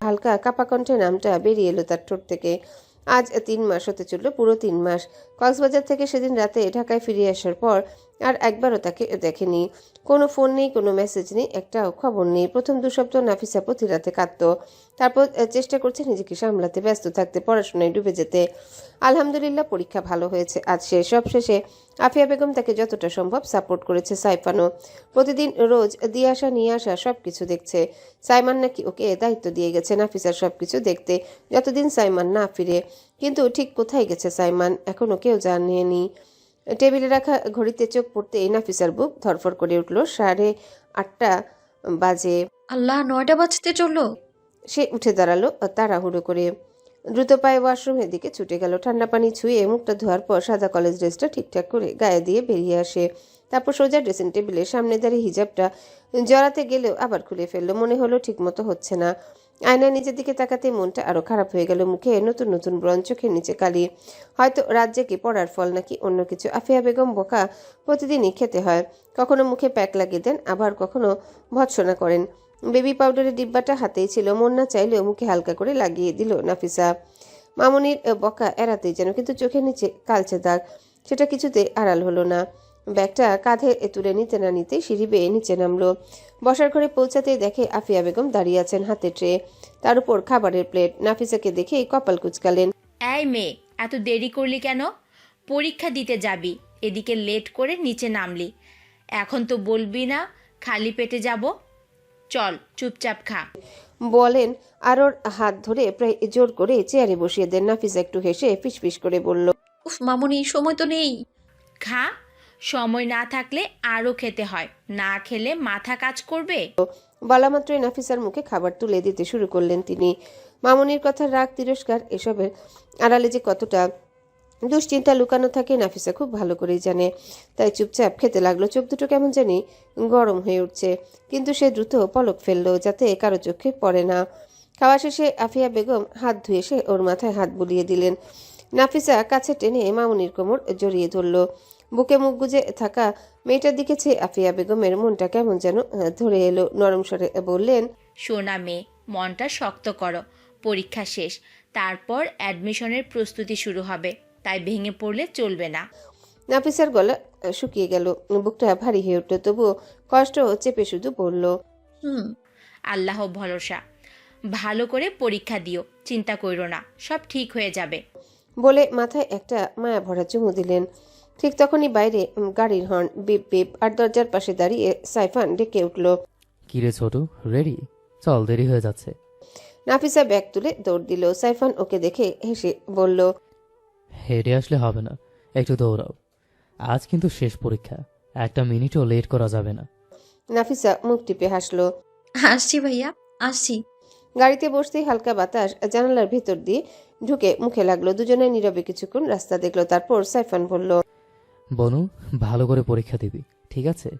হালকা কাপা কণ্ঠে নামটা বেরিয়ে এলো তার ঠোঁট থেকে। আজ 3 মাস হতে চলল, পুরো 3 মাস। কক্সবাজার থেকে সেদিন রাতে ঢাকায় ফিরে আসার পর আর একবারও তাকে দেখেনি। কোনো ফোন নেই, কোনো মেসেজ নেই, একটাও খবর নেই। প্রথম 2 সপ্তাহ নাফিসা প্রতি রাতে কাঁদত। তারপর চেষ্টা করছে নিজেকে সামলাতে, ব্যস্ত থাকতে, পড়াশোনায় ডুবে যেতে। আলহামদুলিল্লাহ পরীক্ষা ভালো হয়েছে। আজ সব শেষে আফিয়া বেগম তাকে যতটা সম্ভব সাপোর্ট করেছে। সাইফানও প্রতিদিন রোজ দিয়ে আসা নিয়ে আসা সব কিছু দেখছে। সাইমান নাকি ওকে দায়িত্ব দিয়ে গেছে নাফিসার সব কিছু দেখতে, যতদিন সাইমান না ফিরে। কিন্তু ঠিক কোথায় গেছে সাইমান এখনও কেউ জানেনি। টেবিলে রাখা ঘড়িতে চোখ পড়তেই নাফিসার বুক ধরফর করে উঠল। 8:30 বাজে। আল্লাহ, 9টা বাজতে চললো। সে উঠে দাঁড়ালো তাড়াহুড়ো করে। দ্রুত পায়ে ওয়াশরুমের দিকে ছুটে গেল। ঠান্ডা পানি ছুঁয়ে মুখটা ধোয়ার পর সাদা কলেজ ড্রেসটা ঠিকঠাক করে গায়ে দিয়ে বেরিয়ে আসে। তারপর সোজা ড্রেসিং টেবিলের সামনে দাঁড়িয়ে হিজাবটা জড়াতে গেলেও আবার খুলে ফেললো। মনে হলো ঠিকমতো হচ্ছে না। আয়নায় নিজের দিকে তাকাতে মনটা আরো খারাপ হয়ে গেল। মুখে নতুন নতুন ব্রণ, চোখের নিচে কালি। হয়তো রাত জেগে পড়ার ফল, নাকি অন্য কিছু। আফিয়া বেগম বোকা প্রতিদিনই খেতে হয়। কখনো মুখে প্যাক লাগিয়ে দেন, আবার কখনো ভৎসনা করেন। বেবি পাউডারের ডিব্বাটা হাতেই ছিল, মন না চাইলেও মুখে হালকা করে লাগিয়ে দিল নাফিসা। মামুনির বকা এড়াতেই যেন, কিন্তু চোখের নিচে কালচে দাগ, সেটা কিছুতে আড়াল হলো না। ব্যাগটা কাঁধে তুলে নিতে না নিতেই সিঁড়ি বেয়ে নিচে নামলো। বসার ঘরে পৌঁছাতেই দেখে আফিয়া বেগম দাঁড়িয়ে আছেন, হাতে ট্রে, তার উপর খাবারের প্লেট। নাফিসাকে দেখেই কপাল কুঁচকালেন। এই মেয়ে, এত দেরি করলি কেন? পরীক্ষা দিতে যাবি, এদিকে লেট করে নিচে নামলি। এখন তো বলবি না খালি পেটে যাব। চল চুপচাপ খা। বলেন আর ওর হাত ধরে প্রায় জোর করে চেয়ারে বসিয়ে দেন। নাফিসা একটু হেসে ফিসফিস করে বলল, উফ মামুনি, সময় তো নেই। খা, সময় না থাকলে আরও খেতে হয়, না খেলে মাথা কাজ করবে। বলা মাত্রই নাফিসার মুখে খাবার তুলে দিতে শুরু করলেন তিনি। মামুনির কথার রাগ, তিরস্কার, এসবের আড়ালে যে কতটা দুশ্চিন্তা লুকানো থাকে নাফিসা খুব ভালো করেই জানে। তাই চুপচাপ খেতে লাগলো। চোখ দুটো কেমন জানি গরম হয়ে উঠছে, কিন্তু সে দ্রুত পলক ফেললো যাতে কারো চোখে পড়ে না। খাওয়া শেষে আফিয়া বেগম হাত ধুয়ে এসে ওর মাথায় হাত বুলিয়ে দিলেন। নাফিসা কাছে টেনে মামুনির কোমর জড়িয়ে ধরল। বুকে মুখ গুজে থাকা মেয়েটার দিকে চেয়ে আফিয়া বেগমের মনটা কেমন যেন ধরে এলো। নরম স্বরে বললেন, সোনা মেয়ে, মনটা শক্ত করো। পরীক্ষা শেষ, তারপর অ্যাডমিশনের প্রস্তুতি শুরু হবে, তাই ভেঙে পড়লে চলবে না। নাফিসার গলা শুকিয়ে গেল, বুকটা ভারী হয়ে উঠল, তবুও কষ্ট চেপে শুধু বলল, হুম। আল্লাহ ভরসা, ভালো করে পরীক্ষা দিও, চিন্তা কইরো না, সব ঠিক হয়ে যাবে। বলে মাথায় একটা মায়া ভরা চুমু দিলেন। ঠিক তখনই বাইরে গাড়ির হর্ন, বিপ বিপ, আর দরজার পাশে দাঁড়িয়ে সাইফান ডেকে উঠল। কিরে ছোটু, রেডি? চল, দেরি হয়ে যাচ্ছে। নাফিসা ব্যাগ তুলে দৌড় দিল। সাইফান ওকে দেখে হেসে বলল, হেঁটে আসলে হবে না, একটু দৌড়াও। আজ কিন্তু শেষ পরীক্ষা, একটা মিনিটও লেট করা যাবে না। নাফিসা মুখ টিপে হাসলো। আসছি ভাইয়া, আসছি। গাড়িতে বসতেই হালকা বাতাস জানালার ভেতর দিয়ে ঢুকে মুখে লাগলো। দুজনে নীরবে কিছুক্ষণ রাস্তা দেখলো। তারপর সাইফান বলল, বনু, ভালো করে পরীক্ষা দিবি, ঠিক আছে?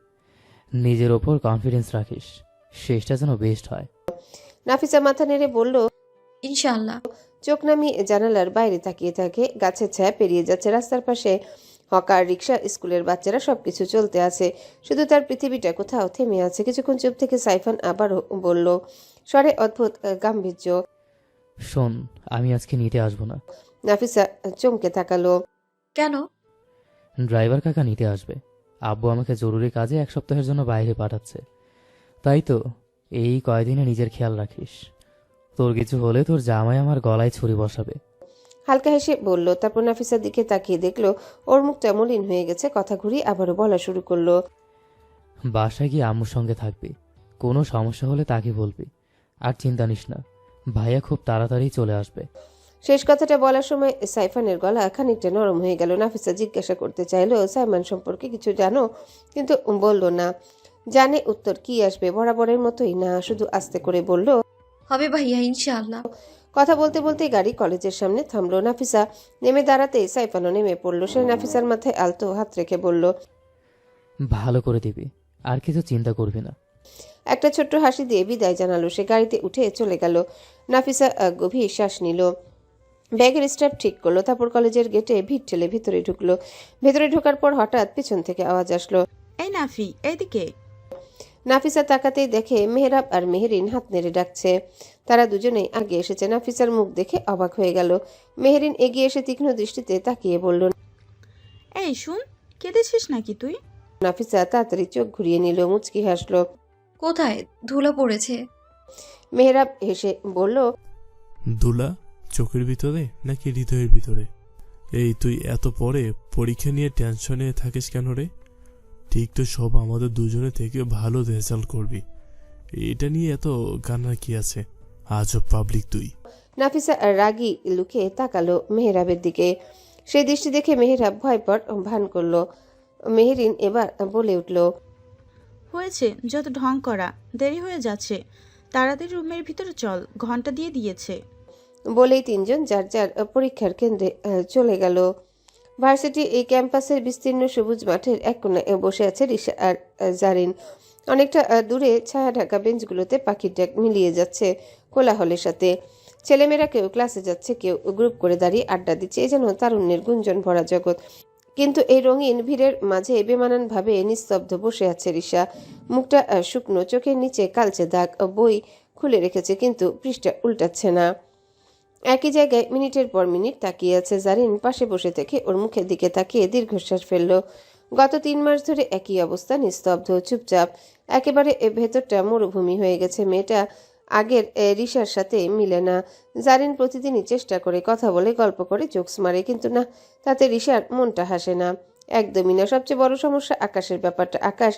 নিজের ওপর কনফিডেন্স রাখিস, শেষটা যেন বেস্ট হয়। নাফিসা মাথা নেড়ে বলল। ইনশাআল্লাহ। চোখ নামিয়ে জানালার বাইরে তাকিয়ে থাকে। গাছের ছায়া পেরিয়ে যাচ্ছে, রাস্তার পাশে হকার, রিক্সা, স্কুলের বাচ্চারা, সবকিছু চলতে আছে। শুধু তার পৃথিবীটা কোথাও থেমে আছে। কিছুক্ষণ চুপ থেকে সাইফান আবারও বলল, স্বরে অদ্ভুত গাম্ভীর্য, শোন, আমি আজকে নিতে আসবো না। নাফিসা চমকে তাকালো। কেন? ড্রাইভার কাকা নিতে আসবে। আব্বু আমাকে জরুরি কাজে 1 সপ্তাহের জন্য বাইরে পাঠাচ্ছে। তাই তো এই কয়দিনে নিজের খেয়াল রাখিস। তোর কিছু হলে তোর জামাই আমার গলায় ছুরি বসাবে। হালকা হেসে বলল। তারপর নাফিসার দিকে তাকিয়ে দেখলো ওর মুখটা মলিন হয়ে গেছে। কথা ঘুরিয়ে আবারও বলা শুরু করলো, বাসায় গিয়ে আম্মুর সঙ্গে থাকবি, কোনো সমস্যা হলে তাকে বলবি। আর চিন্তা নিস না, ভাইয়া খুব তাড়াতাড়ি চলে আসবে। শেষ কথাটা বলার সময় সাইফানের গলা খানিকটা নরম হয়ে গেল। নাফিসা জিজ্ঞাসা করতে চাইলো, সাইমান সম্পর্কে কিছু জানো? কিন্তু বলল না। জানে উত্তর কি আসবে, বরাবরের মতোই না, শুধু আস্তে করে বলল, হবে ভাইয়া, ইনশাআল্লাহ। কথা বলতে বলতে গাড়ি কলেজের সামনে থামলো। নাফিসা নেমে দাঁড়াতেই সাইফানও নেমে পড়লো। সে নাফিসার মাথায় আলতো হাত রেখে বলল, ভালো করে দিবি, আর কিছু চিন্তা করবি না। একটা ছোট্ট হাসি দিয়ে বিদায় জানালো। সে গাড়িতে উঠে চলে গেল। নাফিসা গভীর শ্বাস নিল, ব্যাগের স্ট্র্যাপ ঠিক করলো। তারপর কলেজের গেটে ভিড় ঠেলে ভিতরে ঢুকলো। ভেতরে ঢোকার পর হঠাৎ পিছন থেকে আওয়াজ আসলো, এই নাফি, এইদিকে। নাফিসা তাকাতেই দেখে মেহরাব আর মেহেরিন হাত নেড়ে ডাকছে। তারা দুজনেই আগে এসেছে। নাফিসার মুখ দেখে অবাক হয়ে গেল। মেহেরিন এগিয়ে এসে তীক্ষ্ণ দৃষ্টিতে তাকিয়ে বলল, এই শুন, কেঁদেছিস নাকি তুই? নাফিসা তাড়াতাড়ি চোখ ঘুরিয়ে নিল, মুচকি হাসলো। কোথায় ধুলো পড়েছে? মেহরাব হেসে বলল, দুলা চোখের ভিতরে নাকি হৃদয়ের ভিতরে? এই তুই এত পরে পরীক্ষা নিয়ে টেনশনে থাকিস কেন রে? ঠিক তো সব আমাদের দুজনে থেকে ভালো রেজাল্ট করবি, এটা নিয়ে এত গানার কি আছে? আজব পাবলিক তুই। নাফিসা রাগী লুকে তাকালো মেহরাবের দিকে। সেই দৃষ্টি দেখে মেহরাব ভয়পট ভান করলো। মেহেরিন এবার বলে উঠল, হয়েছে যত ঢং করা, দেরি হয়ে যাচ্ছে, তাড়াতাড়ি রুমের ভিতরে চল, ঘন্টা দিয়ে দিয়েছে। বলেই তিনজন যার যার পরীক্ষার কেন্দ্রে চলে গেল। ভার্সিটি এই ক্যাম্পাসের বিস্তীর্ণ সবুজ মাঠের এক কোণায় বসে আছে রিশা আর জারিন। অনেকটা দূরে ছায়া ঢাকা বেঞ্চগুলোতে পাখির ডাক মিলিয়ে যাচ্ছে কোলাহলের সাথে। ছেলেমেয়েরা কেউ ক্লাসে যাচ্ছে, কেউ গ্রুপ করে দাঁড়িয়ে আড্ডা দিচ্ছে। এই যেন তারুণ্যের গুঞ্জন ভরা জগৎ। কিন্তু এই রঙিন ভিড়ের মাঝে বেমানানভাবে নিস্তব্ধ বসে আছে রিশা। মুখটা শুকনো, চোখের নিচে কালচে দাগ। বই খুলে রেখেছে কিন্তু পৃষ্ঠা উল্টাচ্ছে না। একই জায়গায় মিনিটের পর মিনিট তাকিয়ে আছে। জারিন পাশে বসে থেকে ওর মুখের দিকে তাকিয়ে দীর্ঘশ্বাস ফেলল। গত 3 মাস ধরে একই অবস্থা, নিস্তব্ধ, চুপচাপ। একেবারে ভেতরটা মরুভূমি হয়ে গেছে। মেয়েটা আগের রিশার সাথে মিলে না। জারিন প্রতিদিনই চেষ্টা করে, কথা বলে, গল্প করে, জোকস মারে, কিন্তু না, তাতে রিশার মনটা হাসে না, একদমই না। সবচেয়ে বড় সমস্যা আকাশের ব্যাপারটা। আকাশ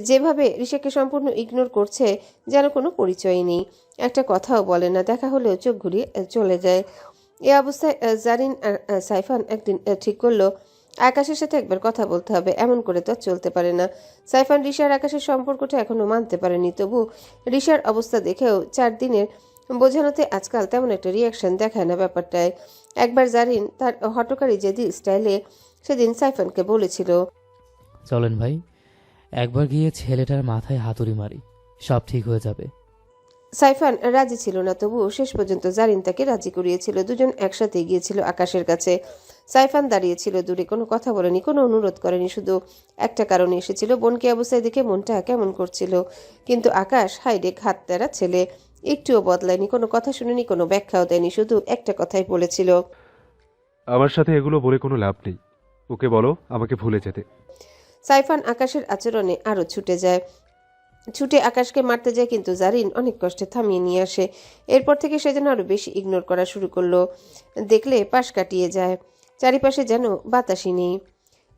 যেভাবে রিশাকে সম্পূর্ণ ইগনোর করছে, যেন কোনো পরিচয়ই নেই। একটা কথাও বলে না, দেখা হলেও চোখ ঘুরিয়ে চলে যায়। এই অবস্থায় জারিন আর সাইফান একদিন ঠিক করলো আকাশের সাথে একবার কথা বলতে হবে। এমন করে তো আর চলতে পারে না। সাইফান রিশার আকাশের সম্পর্কটা এখনো মানতে পারেনি, তবু রিশার অবস্থা দেখেও 4 দিনের বোঝানোতে আজকাল তেমন একটা রিয়াকশন দেখায় না ব্যাপারটায়। একবার জারিন তার হটকারী জেদি স্টাইলে সেদিন সাইফানকে বলেছিল, চলেন ভাই, একবার গিয়ে ছেলেটার মাথায় হাতুড়ি মারি, সব ঠিক হয়ে যাবে। সাইফান রাজি ছিল না, তবু শেষ পর্যন্ত জারিন তাকে রাজি করিয়েছিল। দুজন একসাথে গিয়েছিল আকাশের কাছে। সাইফান দাঁড়িয়েছিল দূরে, কোনো কথা বলেনি, কোনো অনুরোধ করেনি, শুধু একটা কারণে এসেছিল। বোনকে অবস্থায় দেখে মনটা কেমন করছিল। কিন্তু আকাশ হাইডে হাত তেরা ছেলে, একটুও বদলায়নি, কোনো কথা শুনেনি, কোনো ব্যাখ্যাও দেয়নি, শুধু একটা কথাই বলেছিল, আমার সাথে এগুলো বলে কোনো লাভ নেই, ওকে বলো আমাকে ভুলে যেতে। সাইফান আকাশের আচরণে আরো ছুটে যায়, ছুটে আকাশকে মারতে যায়, কিন্তু জারিন অনেক কষ্টে থামিয়ে নিয়ে আসে। এরপর থেকে সে যেন আরো বেশি ইগনোর করা শুরু করলো। দেখলে পাশ কাটিয়ে যায়, চারিপাশে যেন বাতাসই নেই।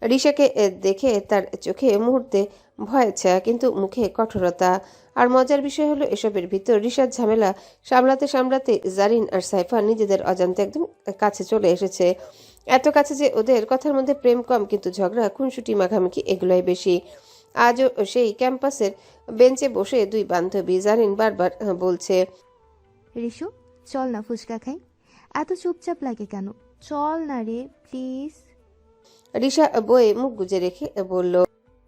রিশাকে দেখে তার চোখে মুহূর্তে ভয় ছায়া, কিন্তু মুখে কঠোরতা। আর মজার বিষয় হলো, এসবের ভিতর রিশার ঝামেলা সামলাতে সামলাতে জারিন আর সাইফান নিজেদের অজান্তে একদম কাছে চলে এসেছে। এত কাছে যে ওদের কথার মধ্যে প্রেম কম, কিন্তু ঝগড়া, খুনসুটি, মাখামাখি এগুলাই বেশি। আজও সেই ক্যাম্পাসের বেঞ্চে বসে 2 বান্ধবী। জারিন বারবার বলছে, রিশু, চল না ফুচকা খাই। এত চুপচাপ লাগে কেন? চল না রে প্লিজ। রিশা বয়ে মুখ গুজে রেখে বলল,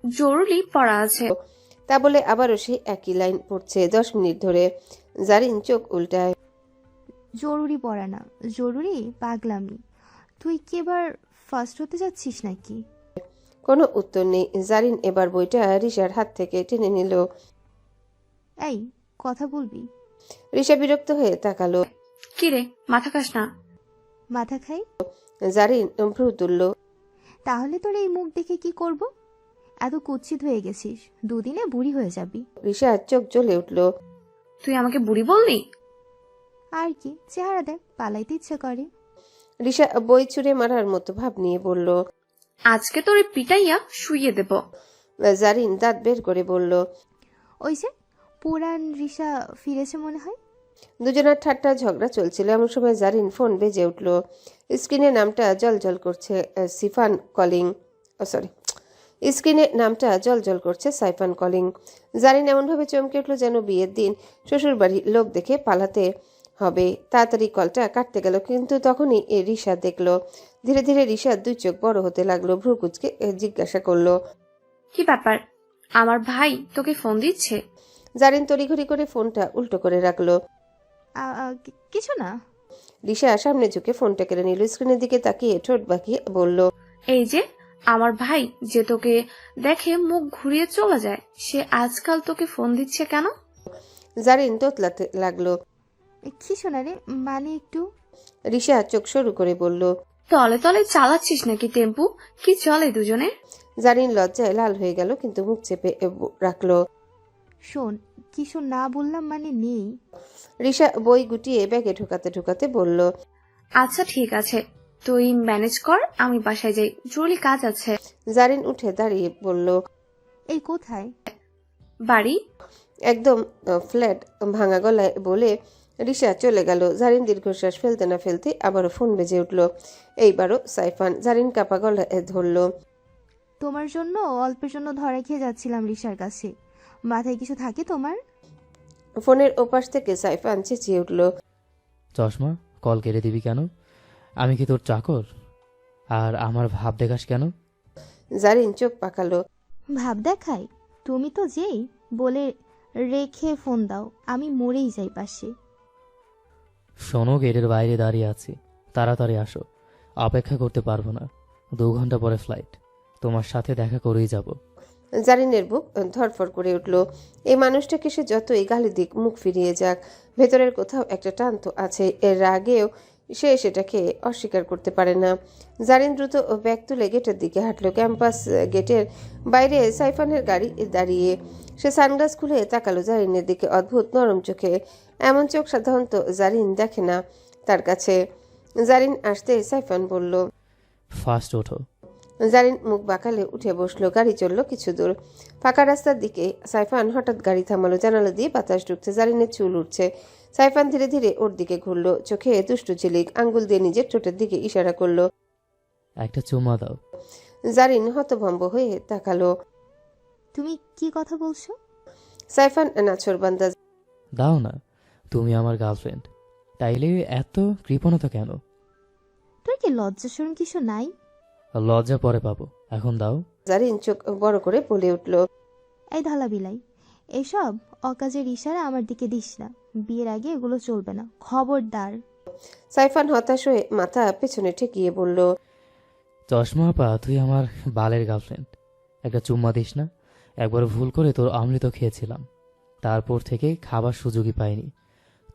জরুরি পড়া আছে। তা বলে আবারও সেই একই লাইন পড়ছে 10 মিনিট ধরে। জারিন চোখ উল্টায়। জরুরি পড়া না, জরুরি পাগলামি। তুই কি এবার ফার্স্ট হতে যাচ্ছিস নাকি? কোনো উত্তর নেই। জারিন এবার বইটা রিশার হাত থেকে টেনে নিল। এই, কথা বলবি? রিশা বিরক্ত হয়ে তাকালো। কি রে, মাথা খাস না? মাথা খাই? জারিন ভ্রু তুলল। তাহলে তোর এই মুখ দেখে কি করব? এত কুৎসিত হয়ে গেছিস, 2 দিনে বুড়ি হয়ে যাবি। রিশার চোখ জ্বলে উঠল। তুই আমাকে বুড়ি বললি? আর কি, চেহারা দেখ, পালাইতে ইচ্ছে করে। রিশা বই ছুঁড়ে মারার মতো ভাব নিয়ে বলল, আজকে তোর পিটাইয়া শুইয়ে দেব। জারিন দাঁত বের করে বলল, ওই যে পুরান রিশা ফিরেছে মনে হয়। দুজনের ঠাট্টা ঝগড়া চলছিল। এমন সময় জারিন ফোন বেজে উঠল। স্ক্রিনে নামটা জলজল করছে সিফান কলিং, স্ক্রিনে নামটা জলজল করছে সাইফান কলিং। জারিন এমনভাবে চমকে উঠল যেন বিয়ের দিন শ্বশুর বাড়ির লোক দেখে পালাতে হবে। তাড়াতাড়ি কলটা কাটতে গেল, কিন্তু তখনই রিশা দেখলো। ধীরে ধীরে রিশার 2 চোখ বড় হতে লাগলো। ভ্রু কুঁচকে জিজ্ঞাসা করলো, কি ব্যাপার, আমার ভাই তোকে ফোন দিচ্ছে? জারিন তড়িঘড়ি করে ফোনটা উল্টো করে রাখলো। কিছু না। রিশা সামনে ঝুঁকে ফোনটা কেড়ে নিল। স্ক্রিনের দিকে তাকিয়ে ঠোঁট বাঁকিয়ে বলল, এই যে আমার ভাই যে তোকে দেখে মুখ ঘুরিয়ে চলে যায়, সে আজকাল তোকে ফোন দিচ্ছে কেন? জারিন তোতলাতে লাগলো। কি শোনা রে, মানে একটু। রিশা চোখ সরু করে বলল। তলে তলে চালাচ্ছিস নাকি টেম্পু? কি চলে দুজনে? জারিন লজ্জায় লাল হয়ে গেল, কিন্তু মুখ চেপে রাখলো। শোন, কিছু না বললাম মানে নেই। রিশা বই গুটিয়ে ব্যাগে ঢোকাতে ঢোকাতে বলল। আচ্ছা ঠিক আছে, তুই ম্যানেজ কর, আমি বাসায় যাই, জরুরি কাজ আছে। জারিন উঠে দাঁড়িয়ে বলল। এই কোথায়? বাড়ি। একদম ফ্ল্যাট ভাঙা গলায় বলে রিশা চলে গেল। জারিন দীর্ঘশ্বাস ফেলতে না ফেলতে আবারও ফোন বেজে উঠল। এইবারও সাইফান। জারিন কাপা গলায় ধরল। তোমার জন্য অল্পের জন্য ধরা খেয়ে যাচ্ছিলাম রিশার কাছে। মাথায় কিছু থাকে তোমার? ফোনের ওপাশ থেকে সাইফান চেঁচিয়ে উঠল। চশমা, কল কেটে দিবি কেন? আমি কি তোর চাকর? আর আমার ভাব দেখাস কেন? জারিন চোখ পাকালো। ভাব দেখাই? তুমি তো যেই বলে রেখে ফোন দাও, আমি মরেই যাই পাশে। শোনো, গেটের বাইরে দাঁড়িয়ে আছি, তাড়াতাড়ি আসো। অপেক্ষা করতে পারবো না, 2 ঘন্টা পরে ফ্লাইট। তোমার সাথে দেখা করেই যাব। জারিনের বুক ধরফর করে উঠল। এই মানুষটাকে সে যতই গালি দিক, মুখ ফিরিয়ে যাক, ভেতরের কোথাও একটা টান তো আছে। এর আগেও সে সেটাকে অস্বীকার করতে পারে না। জারিন দ্রুত ব্যাগ তুলে গেটের দিকে হাঁটল। ক্যাম্পাস গেটের বাইরে সাইফানের গাড়ি দাঁড়িয়ে। সে সানগ্লাস খুলে তাকালো জারিনের দিকে অদ্ভুত নরম চোখে। এমন চোখ সাধারণত জারিন দেখে না তার কাছে। জারিন আসতে সাইফান বলল। ফার্স্ট ওঠো। জারিন মুখ বাঁকালে উঠে বসলো। গাড়ি চলল কিছু দূর। ফাঁকা রাস্তার দিকে সাইফান হঠাৎ গাড়ি থামালো। জানালা দিয়ে বাতাস ঢুকছে, জারিনের চুল উঠছে। সাইফান ধীরে ধীরে ওর দিকে ঘুরলো, চোখে দুষ্টু ঝিলিক। আঙ্গুল দিয়ে নিজের ঠোঁটের দিকে ইশারা করলো। একটা চুমা দাও। জারিন হতভম্ব হয়ে তাকালো। তুমি কি কথা বলছো? সাইফান নাছোড়বান্দা। দাও না, তুমি আমার গার্লফ্রেন্ড, তাইলে এত কৃপণতা কেন? তোর কি লজ্জা শরম কিছু নাই? লজ্জা পরে পাবো, এখন দাও। জারিন চোখ বড় করে বলে উঠল। এই ধালা বিলাই, এসব অকাজের ইশারা আমার দিকে দিস না। বিয়ের আগে এগুলো চলবে না, খবরদার। সাইফান হতাশ হয়ে মাথা পেছনে ঠেকিয়ে বলল। চশমা আপা, তুই আমার বালের গার্লফ্রেন্ড, একটা চুম্মা দিস না? একবার ভুল করে তোর অমৃত খেয়েছিলাম, তারপর থেকে খাবার সুযোগই পাইনি।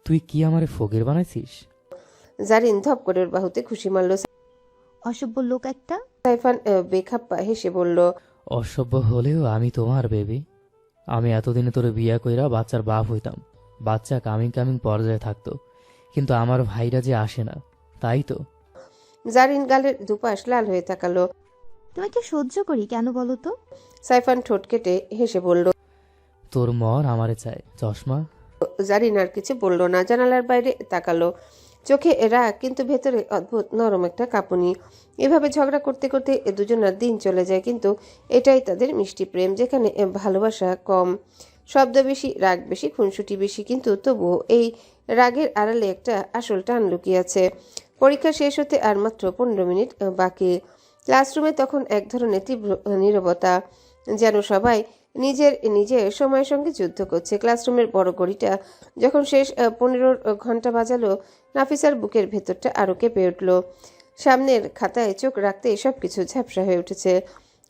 তুই কি আমারে ফকির বানাইছিস? জারিন ধপ করে ওর বাহুতে খুশি মারল। অসভ্য লোক একটা। সাইফান বেখাপ্পা হেসে বলল। অসভ্য হলেও আমি তোমার বেবি। আমি এতদিনে তোরে বিয়া কইরা বাচ্চার বাপ হইতাম, বাচ্চা কামিং কামিং পর্যায়ে থাকতো, কিন্তু আমার ভাইরা যে আসে না, তাই তো। জারিন গালের দুপাশ লাল হয়ে তাকালো। তোমাকে সহ্য করি কেন বলো তো? সাইফান ঠোঁট কেটে হেসে বলল। তোর মর আমারে চায় চশমা। জারিন আর কিছু বলল না, জানালার বাইরে তাকালো। চোখে রাগ, কিন্তু ভেতরে অদ্ভুত নরম একটা কাঁপুনি। এভাবে ঝগড়া করতে করতে দুজনের দিন চলে যায়, কিন্তু এটাই তাদের মিষ্টি প্রেম, যেখানে ভালোবাসা কম, শব্দ বেশি, রাগ বেশি, খুনসুটি বেশি, কিন্তু তবুও এই রাগের আড়ালে একটা আসল টান লুকিয়ে আছে। পরীক্ষা শেষ হতে আর মাত্র 15 মিনিট বাকি। ক্লাসরুমে তখন এক ধরনের তীব্র নীরবতা, যেন সবাই নিজের সময়ের সঙ্গে যুদ্ধ করছে। ক্লাসরুমের বড় ঘড়িটা যখন শেষ 15 ঘন্টা বাজালো, নাফিসার বুকের ভেতরটা আরও কেঁপে উঠল। সামনের খাতায় চোখ রাখতে সবকিছু ঝাপসা হয়ে উঠেছে।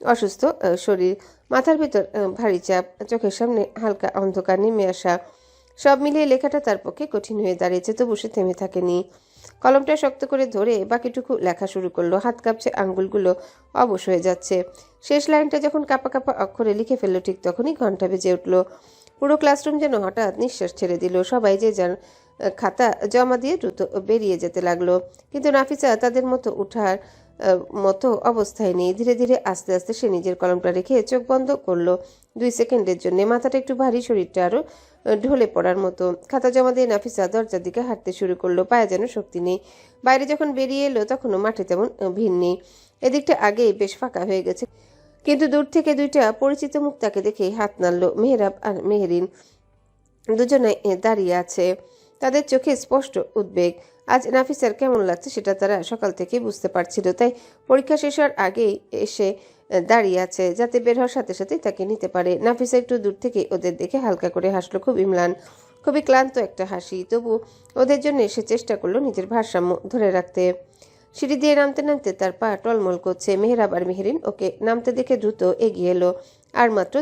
অসুস্থ শরীর, মাথার ভেতর ভারী চাপ, চোখের সামনে হালকা অন্ধকার নেমে আসা, সব মিলিয়ে লেখাটা তার পক্ষে কঠিন হয়ে দাঁড়িয়েছে। তবু সে থেমে থাকেনি। কলমটা শক্ত করে ধরে বাকিটুকু লেখা শুরু করলো। হাত কাঁপছে, আঙ্গুলগুলো অবশ হয়ে যাচ্ছে। শেষ লাইনটা যখন কাঁপা কাঁপা অক্ষরে লিখে ফেললো, ঠিক তখনই ঘন্টা বেজে উঠল। পুরো ক্লাসরুম যেন হঠাৎ নিঃশ্বাস ছেড়ে দিল। সবাই যে যার খাতা জমা দিয়ে দ্রুত বেরিয়ে যেতে লাগলো, কিন্তু নাফিসা তাদের মতো উঠার মতো অবস্থায় নেই। ধীরে ধীরে আস্তে আস্তে সে নিজের কলমটা রেখে চোখ বন্ধ করলো 2 সেকেন্ডের জন্য। মাথাটা একটু ভারী, শরীরটা আরো ঢলে পড়ার মতো। খাতা জমা দিয়ে নাফিসা দরজার দিকে হাঁটতে শুরু করলো। পায়ে যেন শক্তি নেই। বাইরে যখন বেরিয়ে এলো, তখনও মাঠে তেমন ভিড় নেই। এদিকটা আগেই বেশ ফাঁকা হয়ে গেছে, কিন্তু দূর থেকে 2টা পরিচিত মুখ তাকে দেখে হাত নাড়ল। মেহরাব আর মেহরিন দুজনে দাঁড়িয়ে আছে, তাদের চোখে স্পষ্ট উদ্বেগ। আজ নাফিসার কেমন লাগছে সেটা তারা সকাল থেকে বুঝতে পারছিল, তাই পরীক্ষা শেষ হওয়ার আগেই এসে দাঁড়িয়ে আছে, যাতে বের হওয়ার সাথে সাথেই তাকে নিতে পারে। নাফিসা একটু দূর থেকে ওদের দেখে হালকা করে হাসলো, খুবই ম্লান, খুবই ক্লান্ত একটা হাসি। তবু ওদের জন্য সে চেষ্টা করলো নিজের ভারসাম্য ধরে রাখতে। সিঁড়ি দিয়ে নামতে নামতে তার পা টলমল করছে। মেহরাব আর মেহরিন ওকে নামতে দেখে দ্রুত এগিয়ে এলো। আর মাত্র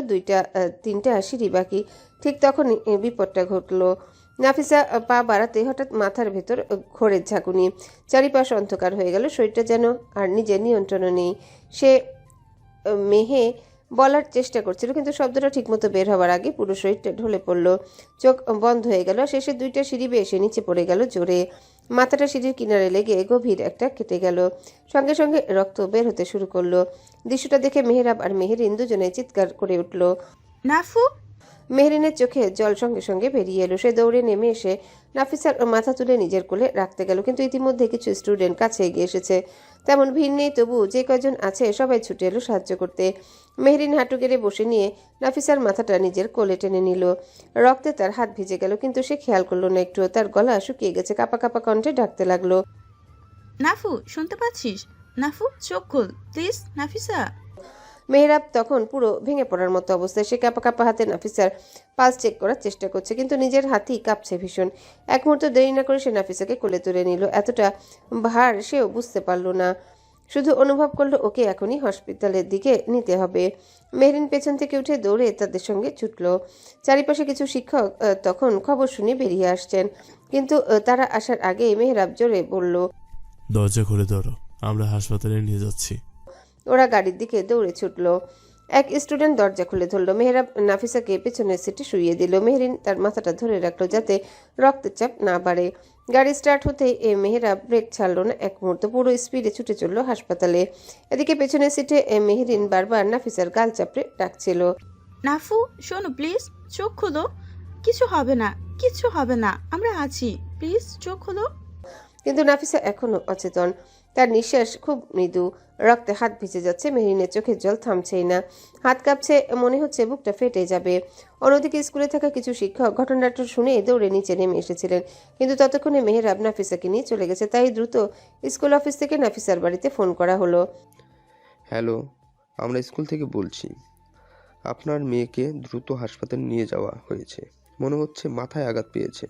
তিনটা সিঁড়ি বাকি। ঠিক তখনই বিপদটা ঘটলো। নাফিসা পা বাড়াতে হঠাৎ মাথার ভেতর ঘোরের ঝাঁকুনি। চারিপাশ অন্ধকার হয়ে গেল। শরীরটা যেন আর নিজের নিয়ন্ত্রণও নেই। সে মেহে বলার চেষ্টা করছিল, কিন্তু শব্দটা ঠিকমতো বের হওয়ার আগে পুরো শরীরটা ঢলে পড়ল। চোখ বন্ধ হয়ে গেল। শেষে 2টা সিঁড়ি বেয়ে এসে নিচে পড়ে গেল জোরে। মাথাটা সিঁড়ির কিনারে লেগে গভীর একটা কেটে গেল। সঙ্গে সঙ্গে রক্ত বের হতে শুরু করলো। দৃশ্যটা দেখে মেহরাব আর মেহরিন দুজনে চিৎকার করে উঠল। নাফু! মেহরিনের চোখে জল সঙ্গে সঙ্গে বেরিয়ে এলো। সে দৌড়ে নেমে এসে নাফিসার মাথা তুলে নিজের কোলে রাখতে গেল, কিন্তু ইতিমধ্যে কিছু স্টুডেন্ট কাছে এগিয়ে এসেছে। তেমন ভিড় নেই, তবু যে কজন আছে সবাই ছুটে এলো সাহায্য করতে। মেহরিন হাঁটু গেড়ে বসে নিয়ে নাফিসার মাথাটা নিজের কোলে টেনে নিল। রক্তে তার হাত ভিজে গেল, কিন্তু সে খেয়াল করলো না একটু। তার গলা শুকিয়ে গেছে। কাপা কাপা কণ্ঠে ডাকতে লাগলো, নাফু, শুনতে পাচ্ছিস? নাফু, চোখ খোল প্লিজ। নাফিসা! মেহরাব তখন পুরো ভেঙে পড়ার মতো অবস্থায়। সে কাপা কাপা হাতে নাফিসার পালস চেক করার চেষ্টা করছে, কিন্তু নিজের হাতই কাঁপছে ভীষণ। এক মুহূর্ত দেরি না করে সে নাফিসাকে কোলে তুলে নিল। এতটা ভার সেও বুঝতে পারল না, শুধু অনুভব করলো ওকে এখনই হসপিটালের দিকে নিতে হবে। মেহরিন পেছন থেকে উঠে দৌড়ে তাদের সঙ্গে ছুটল। চারিপাশে কিছু শিক্ষক তখন খবর শুনে বেরিয়ে আসছেন, কিন্তু তারা আসার আগেই মেহরাব জোরে বলল, দরজা খুলে ধরো, আমরা হাসপাতালে নিয়ে যাচ্ছি। ওরা গাড়ির দিকে দৌড়ে ছুটল। এক স্টুডেন্ট দরজা খুলে ধরল। মেহরাব নাফিসাকে পেছনের সিটে শুইয়ে দিল। মেহরিন তার মাথাটা ধরে রাখলো যাতে রক্তের চাপ না বাড়ে। গাড়ি স্টার্ট হতেই মেহরাব ব্রেক ছাড়লো না এক মুহূর্ত। পুরো স্পিডে ছুটে চলল হাসপাতালে। এদিকে পেছনের সিটে মেহরিন বারবার নাফিসার গাল চাপড়ে ডাকছিল, নাফু, শোনো প্লিজ, চোখ খোলো। কিছু হবে না, কিছু হবে না, আমরা আছি, প্লিজ চোখ খোলো। কিন্তু নাফিসা এখনো অচেতন। তার নিঃশ্বাস খুব মৃদু। রক্তে হাত ভিজে যাচ্ছে। মেহরিনের চোখের জল থামছেই না। হাত কাঁপছে, মনে হচ্ছে বুকটা ফেটে যাবে। অন্যদিকে স্কুলে থাকা কিছু শিক্ষক ঘটনাটা শুনে দৌড়ে নিচে নেমে এসেছিলেন, কিন্তু ততক্ষণে মেহরাব নাফিসাকে নিয়ে চলে গেছে। তাই দ্রুত স্কুল অফিস থেকে নাফিসার বাড়িতে ফোন করা হলো। হ্যালো, আমরা স্কুল থেকে বলছি। আপনার মেয়েকে দ্রুত হাসপাতালে নিয়ে যাওয়া হয়েছে। মনে হচ্ছে মাথায় আঘাত পেয়েছে।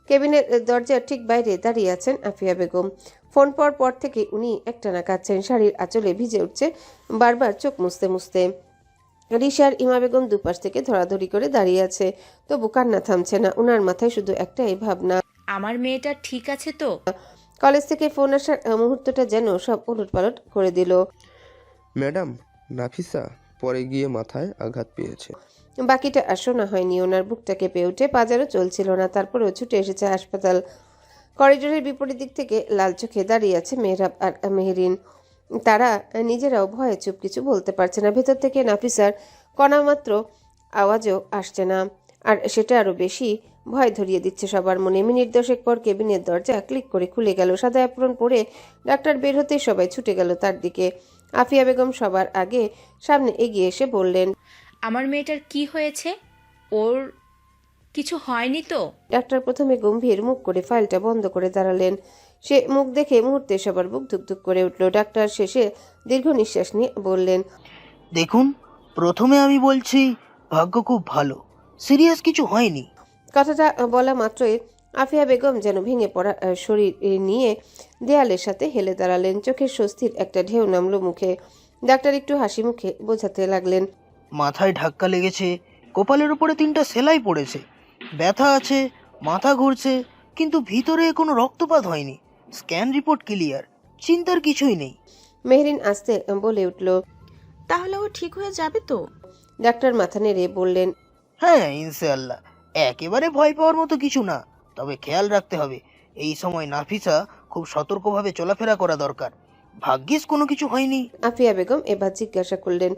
কেবিনের দরজার ঠিক বাইরে দাঁড়িয়ে আছেন আফিয়া বেগম। ফোন পর পর থেকে উনি একটানা কাঁদছেন। শাড়ির আঁচলে ভিজে উঠছে বারবার চোখ মুছতে মুছতে। রিশার ইমা বেগম দুপাশ থেকে ধরাধরি করে দাঁড়িয়ে আছে, তবু কান্না থামছে না। উনার মাথায় শুধু একটাই ভাবনা, আমার মেয়েটা ঠিক আছে তো? কলেজ থেকে ফোন আসার মুহূর্তটা যেন সব উলটপালট করে দিল। ম্যাডাম, নাফিসা পরে গিয়ে মাথায় আঘাত পেয়েছে। বাকিটা আর শোনা হয়নি। ওনার বুকটা কেঁপে উঠে বাজারও চলছিল না, তারপরেও ছুটে এসেছে হাসপাতাল। করিডোরের বিপরীত দিক থেকে লাল চোখে দাঁড়িয়ে আছে মেহরাব আর মেহরিন। তারা নিজেরাও ভয়ে চুপ, কিছু বলতে পারছে না। ভেতর থেকে নাফিসার কণামাত্র আওয়াজও আসছে না, আর সেটা আরো বেশি ভয় ধরিয়ে দিচ্ছে সবার মনে। মিনিট 10 পর কেবিনের দরজা ক্লিক করে খুলে গেল। সাদা অ্যাপ্রন পরে ডাক্তার বের হতে সবাই ছুটে গেল তার দিকে। আফিয়া বেগম সবার আগে সামনে এগিয়ে এসে বললেন, আমার মেয়েটার কি হয়েছে? ওর কিছু হয়নি তো? ডাক্তার প্রথমে গম্ভীর মুখ করে ফাইলটা বন্ধ করে দাঁড়ালেন। সে মুখ দেখে মুহূর্তে সবার বুক ধুকধুক করে উঠল। ডাক্তার শেষে দীর্ঘ নিঃশ্বাস নিয়ে বললেন, দেখুন, প্রথমে আমি বলছি ভাগ্য খুব ভালো, সিরিয়াস কিছু হয়নি। কথাটা বলা মাত্রই আফিয়া বেগম যেন ভেঙে পড়া শরীর নিয়ে দেয়ালের সাথে হেলে দাঁড়ালেন। চোখের স্বস্তির একটা ঢেউ নামলো মুখে। ডাক্তার একটু হাসি মুখে বোঝাতে লাগলেন, মাথায় ধাক্কা লেগেছে, কপালের উপরে 3টা সেলাই পড়েছে, ব্যথা আছে, মাথা ঘুরছে, কিন্তু ভিতরে কোনো রক্তপাত হয়নি। স্ক্যান রিপোর্ট ক্লিয়ার, চিন্তার কিছুই নেই। মেহরিন আস্তে বলে উঠল, তাহলে ও ঠিক হয়ে যাবে তো? ডাক্তার মাথা নেড়ে বললেন, হ্যাঁ, ইনশাআল্লাহ। একেবারে ভয় পাওয়ার মতো কিছু না, তবে খেয়াল রাখতে হবে এই সময় নাফিসা খুব সতর্কভাবে চলাফেরা করা দরকার। ভাগ্যিস কোনো কিছু হয়নি। আফিয়া বেগম এবার জিজ্ঞাসা করলেন,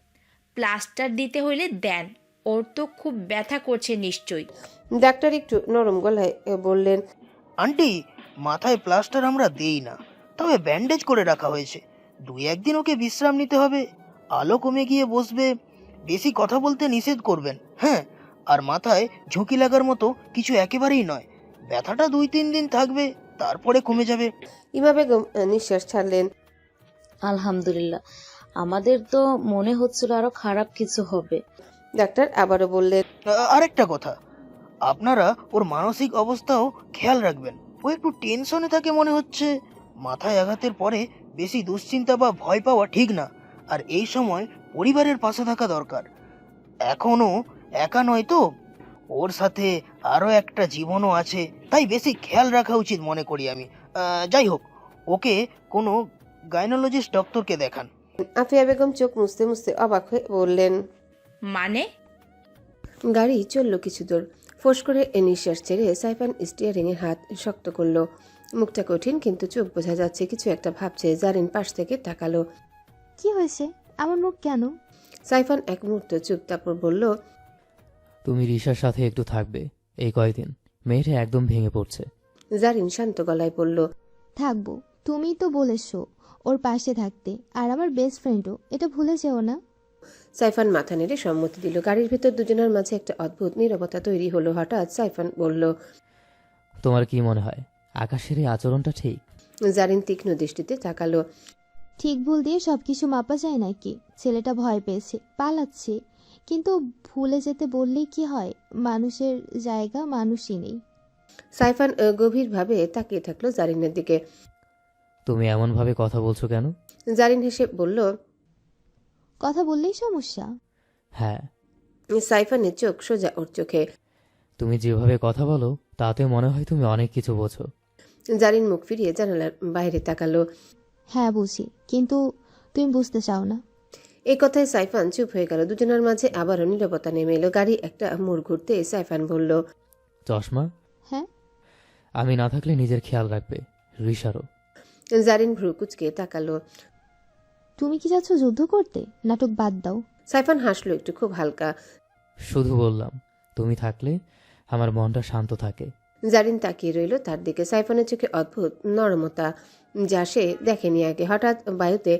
প্লাস্টার দিতে হইলে দেন, ওর তো খুব ব্যথা করছে নিশ্চয়ই। ডাক্তার একটু নরম গলায় বললেন, আন্টি, মাথায় প্লাস্টার আমরা দেই না, তবে ব্যান্ডেজ করে রাখা হয়েছে। 2-1 দিন ওকে বিশ্রাম নিতে হবে, আলো কমে গিয়ে বসবে, বেশি কথা বলতে নিষেধ করবেন। হ্যাঁ, আর মাথায় ঝুঁকি লাগার মতো কিছু একেবারেই নয়। ব্যথাটা 2-3 দিন থাকবে, তারপরে কমে যাবে। ইমা বেগম নিঃশ্বাস ছাড়লেন। আলহামদুলিল্লাহ, আমাদের তো মনে হচ্ছিল আরো খারাপ কিছু হবে। ডাক্তার আবারও বললেন, আরেকটা কথা, আপনারা ওর মানসিক অবস্থাও খেয়াল রাখবেন। ও একটু টেনশনে থাকে মনে হচ্ছে, মাথায় আঘাতের পরে বেশি দুশ্চিন্তা বা ভয় পাওয়া ঠিক না। আর এই সময় পরিবারের পাশে থাকা দরকার। এখনো একা নয় তো, ওর সাথে আরও একটা জীবনও আছে, তাই বেশি খেয়াল রাখা উচিত মনে করি আমি। যাই হোক, ওকে কোনো গাইনোলজিস্ট ডক্টরকে দেখান। আফিয়া বেগম চোখ মুছতে মুছতে অবাক হয়ে বললেন। মানে? গাড়ি চলল কিছু দূর। ফোঁস করে নিঃশ্বাস ছেড়ে সাইফান স্টিয়ারিংয়ে হাত শক্ত করলো। মুখটা কঠিন, কিন্তু চোখ বোঝা যাচ্ছে কিছু একটা ভাবছে। জারিন পাশ থেকে তাকালো। কি হয়েছে? আমার মুখ কেন? সাইফান এক মুহূর্ত চুপ, তারপর বলল, তুমি রিশার সাথে একটু থাকবে এই কয়দিন। মেয়েটা একদম ভেঙে পড়ছে। জারিন শান্ত গলায় বলল, থাকবো, তুমিই তো বলেছো ওর পাশে থাকতে, আর আমার বেস্ট ফ্রেন্ডও, এটা ভুলে যেও না। সাইফান মাথা নেড়ে সম্মতি দিল। গাড়ির ভেতর দুজনের মাঝে একটা অদ্ভুত নীরবতা তৈরি হলো। হঠাৎ সাইফান বলল, তোমার কি মনে হয় আকাশের এই আচরণটা ঠিক? জারিন তীক্ষ্ণ দৃষ্টিতে তাকালো। ঠিক ভুল দিয়ে সবকিছু মাপা যায় নাকি? ছেলেটা ভয় পেয়েছে, পালাচ্ছে, কিন্তু ভুলে যেতে বললেই কি হয়? মানুষের জায়গা মানুষই নেই। সাইফান গভীরভাবে তাকিয়ে থাকলো জারিনের দিকে। তুমি এমনভাবে কথা বলছো কেন? জারিন হেসে বলল, কথা বললেই সমস্যা? হ্যাঁ, সাইফানের চোখ সোজা ওর চোখে। তুমি যেভাবে কথা বলো তাতে মনে হয় তুমি অনেক কিছু বোঝো। জারিন মুখ ফিরিয়ে জানালার বাইরে তাকালো। হ্যাঁ বুঝি, কিন্তু তুমি বুঝতে চাও না। এই কথায় সাইফান চুপ হয়ে গেল। দুজনের মাঝে আবারও নীরবতা নেমে এলো। গাড়ি একটা মোড় ঘুরতে সাইফান বলল, চশমা, হ্যাঁ? আমি না থাকলে নিজের খেয়াল রাখবে, রিশারও। জারিন ভ্রু কুচকে তাকালো। তুমি কি যাচ্ছ যুদ্ধ করতে? নাটক বাদ দাও। সাইফান হাসলো একটু, খুব হালকা। শুধু বললাম তুমি থাকলে আমার মনটা শান্ত থাকে। জারিন তাকিয়ে রইল তার দিকে। সাইফানের চোখে অদ্ভুত নরমতা, যা সে দেখেনি আগে। হঠাৎ বায়ুতে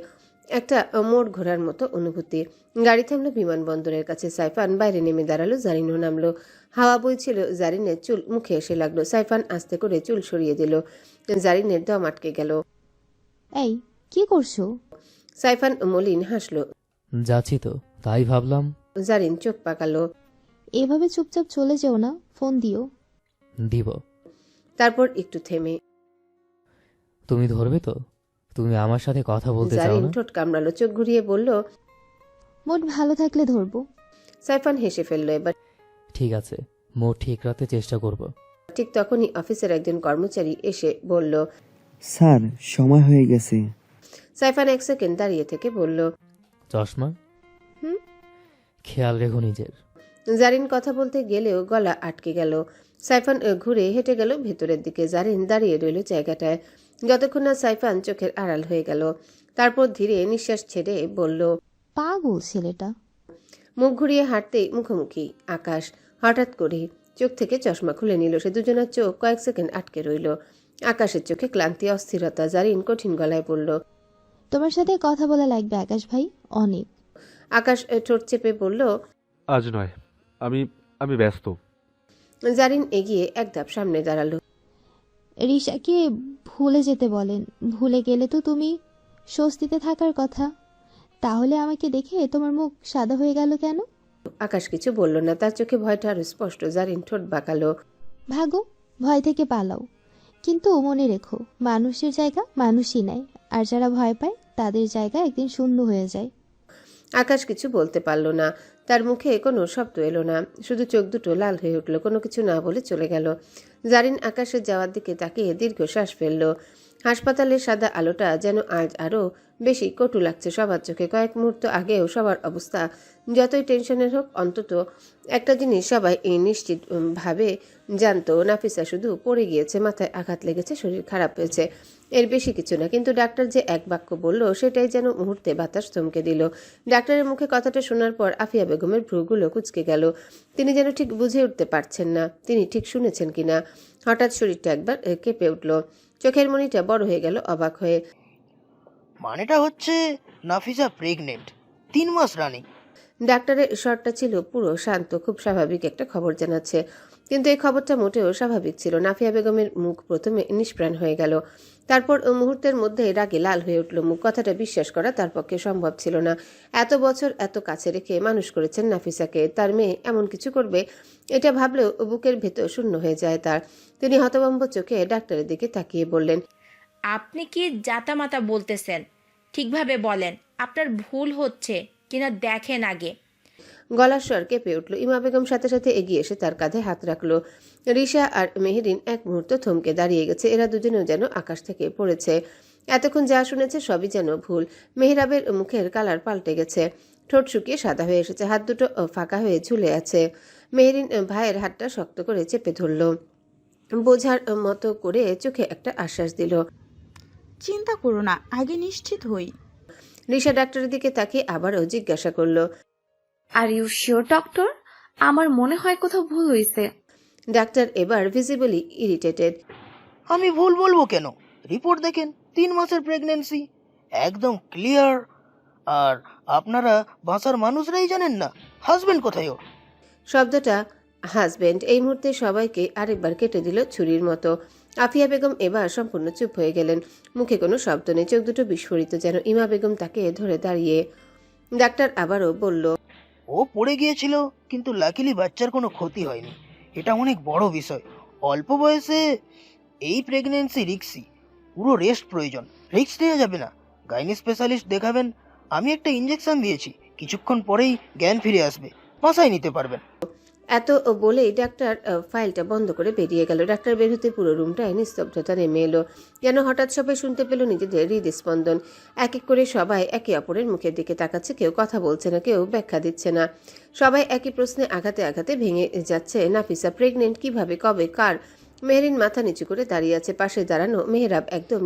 একটা মোড় ঘোরার মতো অনুভূতি। গাড়ি থামলো বিমানবন্দরের কাছে। সাইফান বাইরে নেমে দাঁড়ালো, জারিনও নামলো। হাওয়া বইছিল, জারিনের চুল মুখে এসে লাগলো। সাইফান আস্তে করে চুল সরিয়ে দিল। জারিনের দম আটকে গেল। এই কি করছো? সাইফান মলিন হাসলো। যাচ্ছি তো, তাই ভাবলাম। জারিন চোখ পাকালো। এভাবে চুপচাপ চলে যেও না, ফোন দিও। দিব। তারপর একটু থেমে, তুমি ধরবে তো? তুমি আমার সাথে কথা বলতে চাও জারিন না? ঠোঁট কামড়ালো, চোখ ঘুরিয়ে বলল, মোট ভালো থাকলে ধরবো। সাইফান হেসে ফেললো এবার। ঠিক আছে, মোট ঠিক রাখতে চেষ্টা করব। ঠিক তখনই অফিসের একজন কর্মচারী এসে বলল, স্যার সময় হয়ে গেছে। সাইফান এক সেকেন্ড দাঁড়িয়ে থেকে বলল, চশমা, হুম? খেয়াল রেখো নিজের। জারিন কথা বলতে গেলেও গলা আটকে গেল। সাইফান ঘুরে হেঁটে গেল ভেতরের দিকে। জারিন দাঁড়িয়ে রইল জায়গাটায়, যতক্ষণ না সাইফান চোখের আড়াল হয়ে গেল। তারপর ধীরে নিঃশ্বাস ছেড়ে বলল, পাগল ছেলেটা। মুখ ঘুরিয়ে হাঁটতেই মুখোমুখি আকাশ। হঠাৎ করে চোখ থেকে চশমা খুলে নিল সে। দুজনের চোখ কয়েক সেকেন্ড আটকে রইল। আকাশের চোখে ক্লান্তি, অস্থিরতা। জারিন কঠিন গলায় বলল, তোমার সাথে কথা বলা লাগবে আকাশ ভাই, অনেক। আকাশ ঠোঁট চেপে বলল, আজ নয়, আমি ব্যস্ত। জারিন এগিয়ে এক ধাপ সামনে দাঁড়ালো। রিশাকে ভুলে যেতে বলেন। ভুলে গেলে তো তুমি স্বস্তিতে থাকার কথা। তাহলে আমাকে দেখে তোমার মুখ সাদা হয়ে গেল কেন? আকাশ কিছু বলল না, তার চোখে ভয়টা আরো স্পষ্ট। জারিন ঠোঁট বাঁকালো। ভাগো, ভয় থেকে পালাও, কিন্তু মনে রেখো মানুষের জায়গা মানুষই নেয়, আর যারা ভয় পায় তাদের জায়গা একদিন শূন্য হয়ে যায়। আকাশ কিছু বলতে পারল না, তার মুখে কোনো শব্দ এলো না, শুধু চোখ দুটো লাল হয়ে উঠল। কোনো কিছু না বলে চলে গেল। জারিন আকাশের যাওয়ার দিকে তাকিয়ে দীর্ঘশ্বাস ফেলল। হাসপাতালের সাদা আলোটা যেন আজ আরও বেশি কটু লাগছে সবার চোখে। কয়েক মুহূর্ত আগেও সবার অবস্থা যতই টেনশনের হোক, অন্তত একটা জিনিস সবাই নিশ্চিত ভাবে জানতো, নাফিসা শুধু পড়ে গিয়েছে, মাথায় আঘাত লেগেছে, শরীর খারাপ হয়েছে, এর বেশি কিছু না। কিন্তু ডাক্তার যে এক বাক্য বলল, সেটাই যেন মুহূর্তে বাতাস থমকে দিল। ডাক্তারের মুখে কথাটা শোনার পর আফিয়া বেগমের ভ্রুগুলো কুঁচকে গেল। তিনি যেন ঠিক বুঝে উঠতে পারছেন না তিনি ঠিক শুনেছেন কিনা। হঠাৎ শরীরটা একবার কেঁপে উঠল, চোখের মণিটা বড় হয়ে গেল অবাক হয়ে। মানেটা হচ্ছে নাফিসা প্রেগনেন্ট, 3 মাস রানিং। ডাক্তারের স্বরটা ছিল পুরো শান্ত, খুব স্বাভাবিক একটা খবর জানাচ্ছে। কিন্তু এই খবরটা মোটেও স্বাভাবিক ছিল। নাফিয়া বেগমের মুখ প্রথমে নিষ্প্রাণ হয়ে গেল, তারপর মুহূর্তের মধ্যে রাগে লাল হয়ে উঠল মুখ। কথাটা বিশ্বাস করা তার পক্ষে সম্ভব ছিল না। এত বছর এত কাছে রেখে মানুষ করেছেন নাফিসাকে, তার মেয়ে এমন কিছু করবে এটা ভাবলেও বুকের ভেতর শূন্য হয়ে যায় তার। তিনি হতভম্ব চোখে ডাক্তারের দিকে তাকিয়ে বললেন, আপনি কি জাতামাতা বলতেছেন? ঠিকভাবে বলেন, আপনার ভুল হচ্ছে কিনা দেখেন আগে। গলার স্বর কেঁপে উঠল। ইমা বেগম সাথে সাথে এগিয়ে এসে তার কাঁধে হাত রাখলো। রিশা আর মেহেরিন এক মুহূর্ত থমকে দাঁড়িয়ে গেছে। এরা দুজনেও যেন আকাশ থেকে পড়েছে। এতক্ষণ যা শুনেছে সবই যেন ভুল। মেহরাবের মুখের কালার পাল্টে গেছে, ঠোঁট শুকিয়ে সাদা হয়ে এসেছে, হাত দুটো ফাঁকা হয়ে ঝুলে আছে। মেহেরিন ভাইয়ের হাতটা শক্ত করে চেপে ধরল, বোঝার মতো করে চোখে একটা আশ্বাস দিল। চিন্তা করো না, আগে নিশ্চিত হই। রিশা ডাক্তারের দিকে তাকিয়ে আবারও জিজ্ঞাসা করলো, আর ইউ শিওর ডক্টর? আমার মনে হয় কোথাও ভুল হয়েছে। ডাক্তার এবার ভিজিবলি ইরিটেটেড। আমি ভুল বলবো কেন? রিপোর্ট দেখেন, 3 মাসের প্রেগন্যান্সি, একদম ক্লিয়ার। আর আপনারা বাসার মানুষরাই জানেন না হাজবেন্ড কোথায় ওর। শব্দটা হাজবেন্ড এই মুহূর্তে সবাইকে আরেকবার কেটে দিল ছুরির মতো। আফিয়া বেগম এবার সম্পূর্ণ চুপ হয়ে গেলেন। মুখে কোনো শব্দ নেই, চোখ দুটো বিস্ফোরিত যেন। ইমা বেগম তাকে ধরে দাঁড়িয়ে। ডাক্তার আবারও বলল, ও পড়ে গিয়েছিল, কিন্তু লাকিলি বাচ্চার কোনো ক্ষতি হয়নি। এটা অনেক বড় বিষয়। অল্প বয়সে এই প্রেগন্যান্সি রিস্কি, পুরো রেস্ট প্রয়োজন, রিস্ক নেওয়া যাবে না। গাইনি স্পেশালিস্ট দেখাবেন। আমি একটা ইঞ্জেকশন দিয়েছি, কিছুক্ষণ পরেই জ্ঞান ফিরে আসবে, বাসায় নিতে পারবেন। এত বলেই ডাক্তার ফাইলটা বন্ধ করে বেরিয়ে গেল। ডাক্তার বের হতে পুরো রুমটায় নিস্তব্ধতা নেমে এলো, যেন হঠাৎ সবাই শুনতে পেল নিজেদের হৃদস্পন্দন। এক এক করে সবাই একে অপরের মুখের দিকে তাকাচ্ছে, কেউ কথা বলছে না, কেউ ব্যাখ্যা দিচ্ছে না। সবাই একই প্রশ্নে আঘাতে আঘাতে ভেঙে যাচ্ছে। নাফিসা প্রেগনেন্ট, কিভাবে, কবে, কার? মেহরিন মাথা নিচু করে দাঁড়িয়ে আছে। পাশে দাঁড়ানো মেহরাব একদম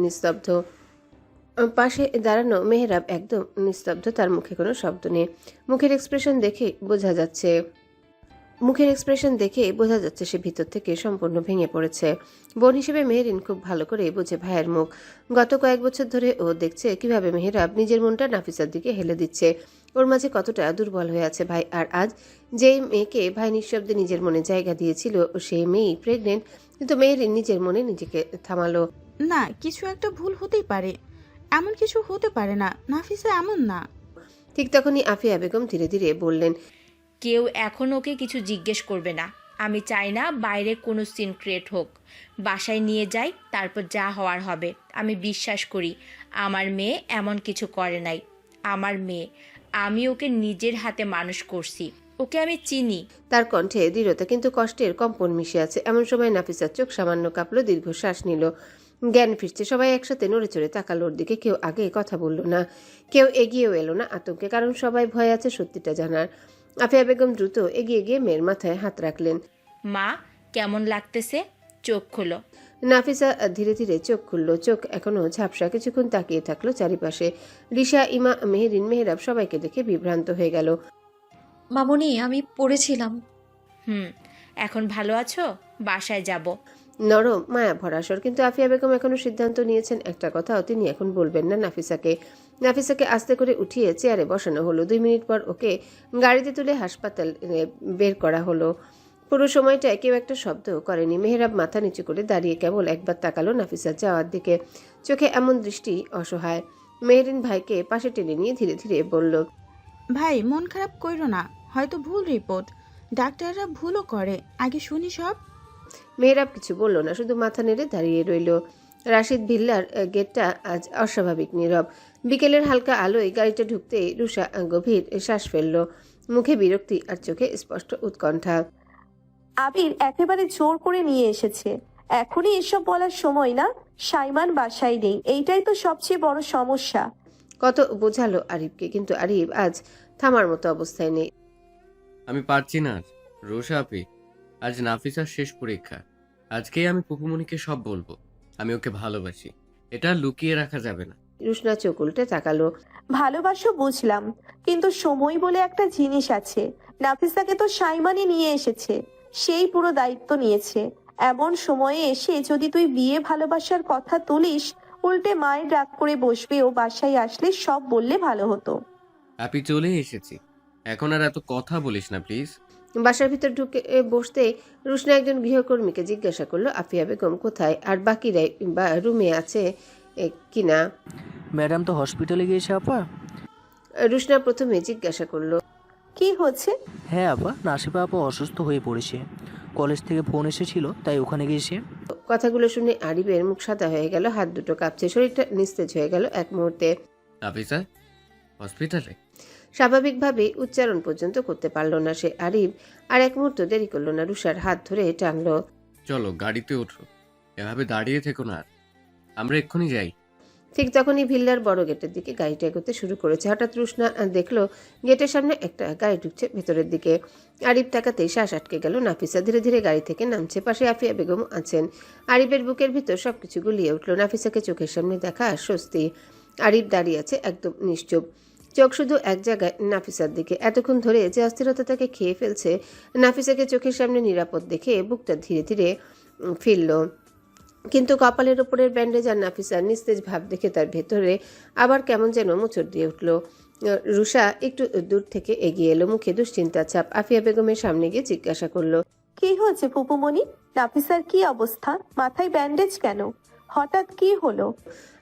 নিস্তব্ধ, তার মুখে কোনো শব্দ নেই। মুখের এক্সপ্রেশন দেখে বোঝা যাচ্ছে সে ভিতর থেকে সম্পূর্ণ ভেঙে পড়েছে। বোন হিসেবে মেহরিন খুব ভালো করে বোঝে ভাইয়ের মুখ। গত কয়েক বছর ধরে ও দেখছে কিভাবে মেহরাব নিজের মনটা নাফিসার দিকে হেলে দিচ্ছে। ওর মাঝে কতটা দুর্বল হয়ে আছে ভাই। আর আজ যেই মেয়েকে ভাই নিঃশব্দে নিজের মনে জায়গা দিয়েছিল, সেই মেয়েই প্রেগনেন্ট। কিন্তু মেহরিন নিজের মনে নিজেকে থামালো। না, কিছু একটা ভুল হতেই পারে। এমন কিছু হতে পারে না, নাফিসা এমন না। ঠিক তখনই আফিয়া বেগম ধীরে ধীরে বললেন, কেউ এখন ওকে কিছু জিজ্ঞেস করবে না। আমি চাই না বাইরে কোনো সিন ক্রিয়েট হোক। বাসায় নিয়ে যাই, তারপর যা হওয়ার হবে। আমি বিশ্বাস করি আমার মেয়ে এমন কিছু করে নাই। আমার মেয়ে, আমি ওকে নিজের হাতে মানুষ করছি, ওকে আমি চিনি। তার কণ্ঠে দৃঢ়তা কিন্তু কষ্টের কম্পন মিশে আছে। এমন সময় নাফিসার চোখ সামান্য কাঁপলো, দীর্ঘশ্বাস নিল। জ্ঞান ফিরছে। সবাই একসাথে নড়ে চড়ে তাকালো ওর দিকে। কেউ আগে কথা বলল না, কেউ এগিয়েও এলো না আতঙ্কে, কারণ সবাই ভয় আছে সত্যিটা জানার। আফিয়া বেগম দ্রুত এগিয়ে গিয়ে মেয়ের মাথায় হাত রাখলেন। মা, কেমন লাগতেছে? চোখ খোলো। নাফিসা ধীরে ধীরে চোখ খুলল। চোখ এখনো ঝাপসা। কিছুক্ষণ তাকিয়ে থাকলো চারিপাশে। রিশা, ইমা, মেহরিন, মেহরাব সবাইকে দেখে বিভ্রান্ত হয়ে গেল। মামনি, আমি পড়েছিলাম। এখন ভালো আছো? বাসায় যাব। নরম মায়া ভরাসর, কিন্তু আফিয়া বেগম এখনো সিদ্ধান্ত নিয়েছেন একটা কথাও তিনি এখন বলবেন না নাফিসাকে আস্তে করে উঠিয়ে চেয়ারে বসানো হলো। 2 মিনিট পর ওকে গাড়িতে তুলে হাসপাতাল বের করা হলো। পুরো সময়টায় কেউ একটা শব্দ করেনি। মেহরাব মাথা নিচু করে দাঁড়িয়ে কেবল একবার তাকালো নাফিসার যাওয়ার দিকে, চোখে এমন দৃষ্টি অসহায়। মেহরিন ভাইকে পাশে টেনে নিয়ে ধীরে ধীরে বলল, ভাই, মন খারাপ কইরো না, হয়তো ভুল রিপোর্ট, ডাক্তাররা ভুলও করে, আগে শুনি সব। মেহরাব কিছু বলল না, শুধু মাথা নেড়ে দাঁড়িয়ে রইল। রাশিদ ভিল্লার গেটটা আজ অস্বাভাবিক নীরব। বিকেলের হালকা আলোয় গাড়িটা ঢুকতেই রুষা গভীর শ্বাস ফেলল, মুখে বিরক্তি আর চোখে স্পষ্ট উৎকণ্ঠা। আবির একেবারে জোর করে নিয়ে এসেছে, এখনই এসব বলার সময় না। সাইমান বাসায় নেই, এইটাই তো সবচেয়ে বড় সমস্যা। কত বোঝালো আরিফকে, কিন্তু আরিফ আজ থামার মতো অবস্থায় নেই। আমি পারছি না রোশা আপি, আজ নাফিসার শেষ পরীক্ষা। আজকেই আমি পুপুমণিকে সব বলবো। আমি ওকে ভালোবাসি, এটা লুকিয়ে রাখা যাবে না। রুশনা চোখ উল্টে তাকালো। ভালোবাসো বুঝলাম, কিন্তু সময় বলে একটা জিনিস আছে। নাফিসাকে তো সাইমানই নিয়ে এসেছে, সেই পুরো দায়িত্ব নিয়েছে। এমন সময়ে এসে যদি তুই বিয়ে ভালোবাসার কথা তুলিস, উল্টে মায়ের রাগ করে বসবে। ও বাসায় আসলে সব বললে ভালো হতো। আপি চলে এসেছি, এখন আর এত কথা বলিস না প্লিজ। বাসার ভিতর ঢুকে বসতে রুশনা একজন গৃহকর্মীকে জিজ্ঞাসা করলো আফিয়া বেগম কোথায়, আর বাকিরাই বা রুমে আছে কিনা। ম্যাডাম তো হসপিটালে গিয়েছে আপা। রুশনা প্রথমে জিজ্ঞাসা করলো, কি হচ্ছে? হ্যাঁ আপা, নাসিফা আপা অসুস্থ হয়ে পড়েছে, কলেজ থেকে ফোন এসেছিল, তাই ওখানে গিয়েছে। কথাগুলো শুনে আরিফের মুখ সাদা হয়ে গেল, হাত দুটো কাঁপছে, শরীরটা নিস্তেজ হয়ে গেল এক মুহূর্তে। নাফিসা হসপিটালে? স্বাভাবিকভাবে উচ্চারণ পর্যন্ত করতে পারল না সে। আরিফ আর এক মুহূর্ত দেরি করলো না, রুষার হাত ধরে টানলো। চলো গাড়িতে ওঠো, এভাবে দাঁড়িয়ে থেকো না আর, আমরা এক্ষুনি যাই। ঠিক তখনই ভিল্লার বড় গেটের দিকে গাড়িটা এগোতে শুরু করেছে। হঠাৎ রুশনা দেখলো গেটের সামনে একটা গাড়ি ঢুকছে ভেতরের দিকে। আরিফ তাকাতেই শ্বাস আটকে গেল। নাফিসা ধীরে ধীরে গাড়ি থেকে নামছে, পাশে আফিয়া বেগম আছেন। আরিফের বুকের ভিতর সবকিছু গুলিয়ে উঠলো। নাফিসাকে চোখের সামনে দেখা স্বস্তি। আরিফ দাঁড়িয়ে আছে একদম নিশ্চুপ, চোখ শুধু এক জায়গায় নাফিসার দিকে। এতক্ষণ ধরে যে অস্থিরতা তাকে খেয়ে ফেলছে, নাফিসাকে চোখের সামনে নিরাপদ দেখে বুকটা ধীরে ধীরে ফিরল। কিন্তু কপালের ওপরের ব্যান্ডেজ আর নাফিসার নিস্তেজ ভাব দেখে তার ভেতরে আবার কেমন যেন মোচড় দিয়ে উঠল। রুষা একটু দূর থেকে এগিয়ে এলো, মুখে দুশ্চিন্তার ছাপ। আফিয়া বেগমের সামনে গিয়ে জিজ্ঞাসা করলো, কি হয়েছে পুপুমণি? নাফিসার কি অবস্থা? মাথায় ব্যান্ডেজ কেন? হঠাৎ কি হলো?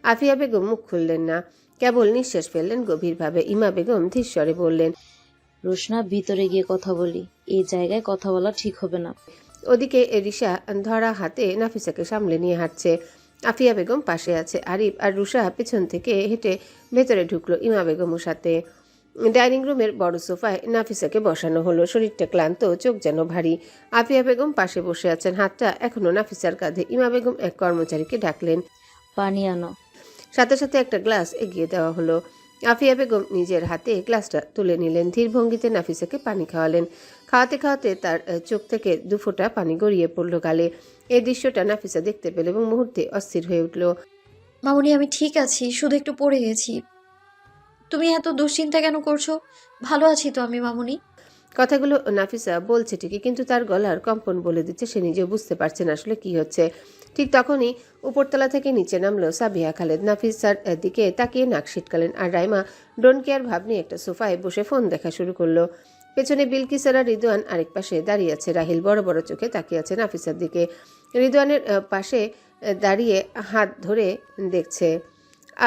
আফিয়া বেগম মুখ খুললেন না, কেবল নিঃশ্বাস ফেললেন গভীরভাবে। ইমা বেগম ধীর স্বরে বললেন, রোশনা, ভিতরে গিয়ে কথা বলি, এই জায়গায় কথা বলা ঠিক হবে না। ওদিকে রিশা ধরা হাতে নাফিসাকে সামলে নিয়ে হাঁটছে। আফিয়া বেগম পাশে আছে। আরিফ আর রুষা পেছন থেকে হেঁটে ভেতরে ঢুকলো ইমা বেগমের সাথে। ডাইনিং রুমের বড় সোফায় নাফিসাকে বসানো হলো। শরীরটা ক্লান্ত, চোখ যেন ভারী। আফিয়া বেগম পাশে বসে আছেন, হাতটা এখনো নাফিসার কাঁধে। ইমা বেগম এক কর্মচারীকে ডাকলেন, পানি আনো। সাথে সাথে একটা গ্লাস এগিয়ে দেওয়া হলো। আফিয়া বেগম নিজের হাতে গ্লাসটা তুলে নিলেন, ধীর ভঙ্গিতে নাফিসাকে পানি খাওয়ালেন। খাওয়াতে খাওয়াতে তার চোখ থেকে দুফোঁটা পানি গড়িয়ে পড়ল গালে। এই দৃশ্যটা নাফিসা দেখতে পেল এবং মুহূর্তে অস্থির হয়ে উঠল। মামুনি, আমি ঠিক আছি, শুধু একটু পড়ে গেছি। তুমি এত দুশ্চিন্তা কেন করছো? ভালো আছি তো আমি মামুনি। কথাগুলো নাফিসা বলছে ঠিকই, কিন্তু তার গলার কম্পন বলে দিচ্ছে সে নিজেও বুঝতে পারছে না আসলে কি হচ্ছে। ঠিক তখনই উপরতলা থেকে নিচে নামলো সাবিহা খালেদ। নাফিসার দিকে তাকিয়ে নাক সিটকালেন, আর রাইমা ডোন্ট কেয়ার ভাব নিয়ে একটা সোফায় বসে ফোন দেখা শুরু করলো। পেছনে বিলকিসারা রিদওয়ান আরেক পাশে দাঁড়িয়ে আছে। রাহিল বড় বড় চোখে তাকিয়ে আছে নাফিসার দিকে। রিদওয়ানের পাশে দাঁড়িয়ে হাত ধরে দেখছে।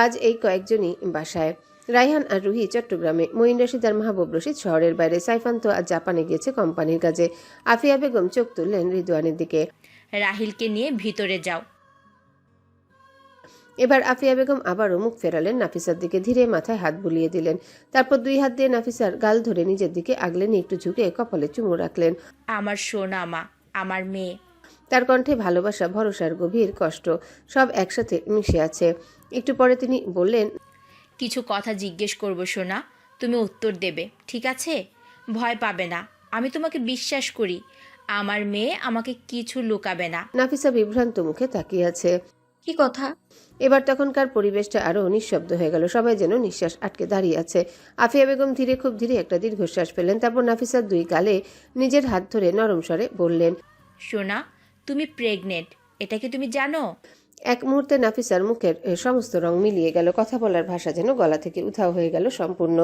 আজ এই কয়েকজনই বাসায়। রায়হান আর রুহি চট্টগ্রামে, মঈন রশিদ আর মাহবুব রশিদ শহরের বাইরে, সাইফান্ত আর জাপানে গিয়েছে কোম্পানির কাজে। আফিয়া বেগম চোখ তুললেন রিদওয়ানের দিকে। রাহিলকে নিয়ে ভিতরে যাও। এবার আফিয়া বেগম আবারও মুখ ফেরালেন নাফিসার দিকে, ধীরে মাথায় হাত বুলিয়ে দিলেন। তারপর দুই হাত দিয়ে নাফিসার গাল ধরে নিজের দিকে আগলে নিয়ে একটু ঝুঁকে কপালে চুমু রাখলেন। আমার সোনা মা, আমার মেয়ে। তার কণ্ঠে ভালোবাসা, ভরসার গভীর কষ্ট সব একসাথে মিশে আছে। একটু পরে তিনি বললেন, কিছু কথা জিজ্ঞেস করব সোনা, তুমি উত্তর দেবে, ঠিক আছে? ভয় পাবে না, আমি তোমাকে বিশ্বাস করি। আমার মেয়ে আমাকে কিছু লুকাবে না। নাফিসা বিভ্রান্ত মুখে তাকিয়ে আছে। কি কথা? এবার তখনকার পরিবেশটা আরো নিঃশব্দ হয়ে গেল, সবাই যেন নিঃশ্বাস আটকে দাঁড়িয়ে আছে। আফিয়া বেগম ধীরে, খুব ধীরে একটা দীর্ঘশ্বাস ফেলেন। তারপর নাফিসার দুই গালে নিজের হাত ধরে নরম স্বরে বললেন, সোনা, তুমি প্রেগনেন্ট, এটা কি তুমি জানো? এক মুহূর্তে নাফিসার মুখের সমস্ত রং মিলিয়ে গেল, কথা বলার ভাষা যেন গলা থেকে উধাও হয়ে গেল সম্পূর্ণ।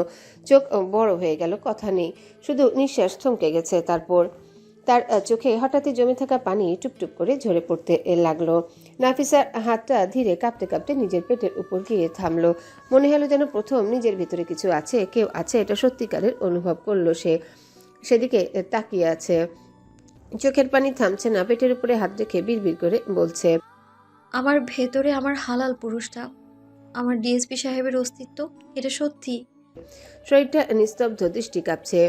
চোখ বড় হয়ে গেল, কথা নেই, শুধু নিঃশ্বাস থমকে গেছে। তারপর তার চোখে হঠাৎই জমে থাকা পানি টুপটুপ করে ঝরে পড়তে লাগলো। নাফিসার হাতটা ধীরে কাঁপতে কাঁপতে নিজের পেটের উপর গিয়ে থামলো। মনে হলো যেন প্রথম নিজের ভিতরে কিছু আছে, কেউ আছে, এটা সত্যিকারের অনুভব করলো সে। সেদিকে তাকিয়ে আছে, চোখের পানি থামছে না। পেটের উপরে হাত রেখে বিড়বিড় করে বলছে, আমার ভেতরে আমার হালাল পুরুষটা, আমার ডিএসপি সাহেবের অস্তিত্ব, এটা সত্যি। শরীরটা নিস্তব্ধ, দৃষ্টি কাঁপছে,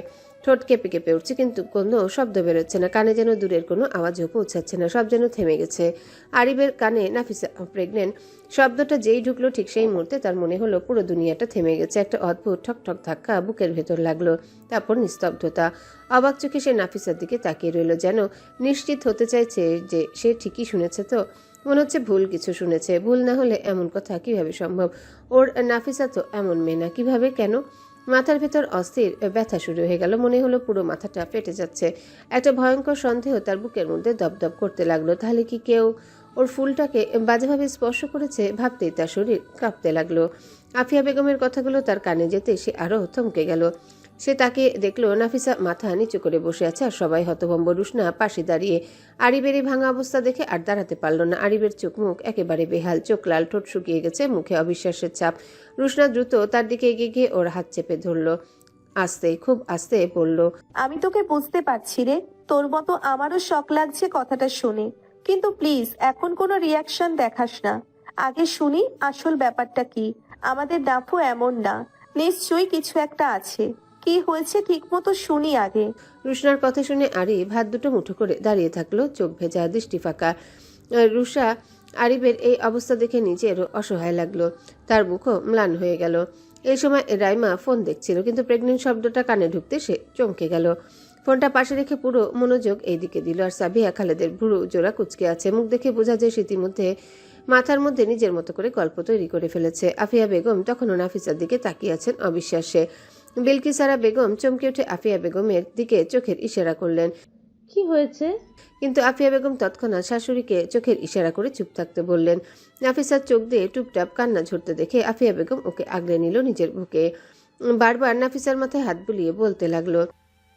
ঠোঁট কেঁপে কেঁপে উঠছে, কিন্তু কোনো শব্দ বেরোচ্ছে না। কানে যেন দূরের কোনো আওয়াজও পৌঁছাচ্ছে না, সব যেন থেমে গেছে। আরিফের কানে নাফিসা প্রেগনেন্ট শব্দটা যেই ঢুকলো, ঠিক সেই মুহূর্তে তার মনে হলো পুরো দুনিয়াটা থেমে গেছে। একটা অদ্ভুত ঠক ঠক ধাক্কা বুকের ভেতর লাগলো, তারপর নিস্তব্ধতা। অবাক চোখে সে নাফিসার দিকে তাকিয়ে রইল, যেন নিশ্চিত হতে চাইছে যে সে ঠিকই শুনেছে। তো মনে হচ্ছে ভুল কিছু শুনেছে। ভুল না হলে এমন কথা কিভাবে সম্ভব? ওর নাফিসা তো এমন মেয়ে না, কিভাবে, কেন? মাথার ভেতর অস্থির ব্যথা শুরু হয়ে গেল, মনে হলো পুরো মাথাটা ফেটে যাচ্ছে। একটা ভয়ঙ্কর সন্দেহ তার বুকের মধ্যে দপদপ করতে লাগলো। তাহলে কি কেউ ওর ফুলটাকে বাজেভাবে স্পর্শ করেছে? ভাবতেই তার শরীর কাঁপতে লাগলো। আফিয়া বেগমের কথাগুলো তার কানে যেতে সে আরো থমকে গেল। সে তাকে দেখলো নাফিসা মাথা নিচু করে বসে আছে, আর সবাই হতভম্ব। রুশনা পাশে দাঁড়িয়ে। আরিবের এই ভাঙা অবস্থা দেখে আর দাঁড়াতে পারল না। আরিবের চোখ মুখ একেবারে বেহাল, চোখ লাল, ঠোঁট শুকিয়ে গেছে, মুখে অবিশ্বাসের ছাপ। রুশনা দ্রুত তার দিকে এগিয়ে গিয়ে ওর হাত চেপে ধরলো, আস্তে, খুব আস্তে বলল, আমি তোকে বুঝতে পারছি রে। তোর মতো আমারও শখ লাগছে কথাটা শুনে। কিন্তু প্লিজ এখন কোনো রিয়াকশন দেখাস না। আগে শুনি আসল ব্যাপারটা কি। আমাদের নাফু এমন না, নিশ্চয়ই কিছু একটা আছে। কি হয়েছে ঠিক মতো শুনি আগে। রুশনার কথা শুনে আরিফ হাত দুটো মুঠো করে দাঁড়িয়ে থাকলো, চোখ ভেজা, দৃষ্টি ফাঁকা। রুষা আরিফের এই অবস্থা দেখে নিজেরও অসহায় লাগলো, তার মুখও ম্লান হয়ে গেল। এই সময় রাইমা ফোন দেখছিল, কিন্তু প্রেগনেন্ট শব্দটা কানে ঢুকতে সে চমকে গেল। ফোনটা পাশে রেখে পুরো মনোযোগ এইদিকে দিল। আর সাবিয়া খালেদের ভুরু জোড়া কুচকে আছে, মুখ দেখে বোঝা যায় ইতিমধ্যে মাথার মধ্যে নিজের মতো করে গল্প তৈরি করে ফেলেছে। আফিয়া বেগম তখনও নাফিসার দিকে তাকিয়ে আছেন অবিশ্বাসে। বিলকিসারা বেগম চমকে উঠে আফিয়া বেগমের দিকে চোখের ইশারা করলেন। কি হয়েছে? কিন্তু আফিয়া বেগম তৎক্ষণাৎ শাশুড়িকে চোখের ইশারা করে চুপ থাকতে বললেন। নাফিসার চোখ দিয়ে টুপটাপ কান্না ঝরতে দেখে আফিয়া বেগম ওকে আগলে নিল নিজের বুকে। বারবার নাফিসার মাথায় হাত বুলিয়ে বলতে লাগলো,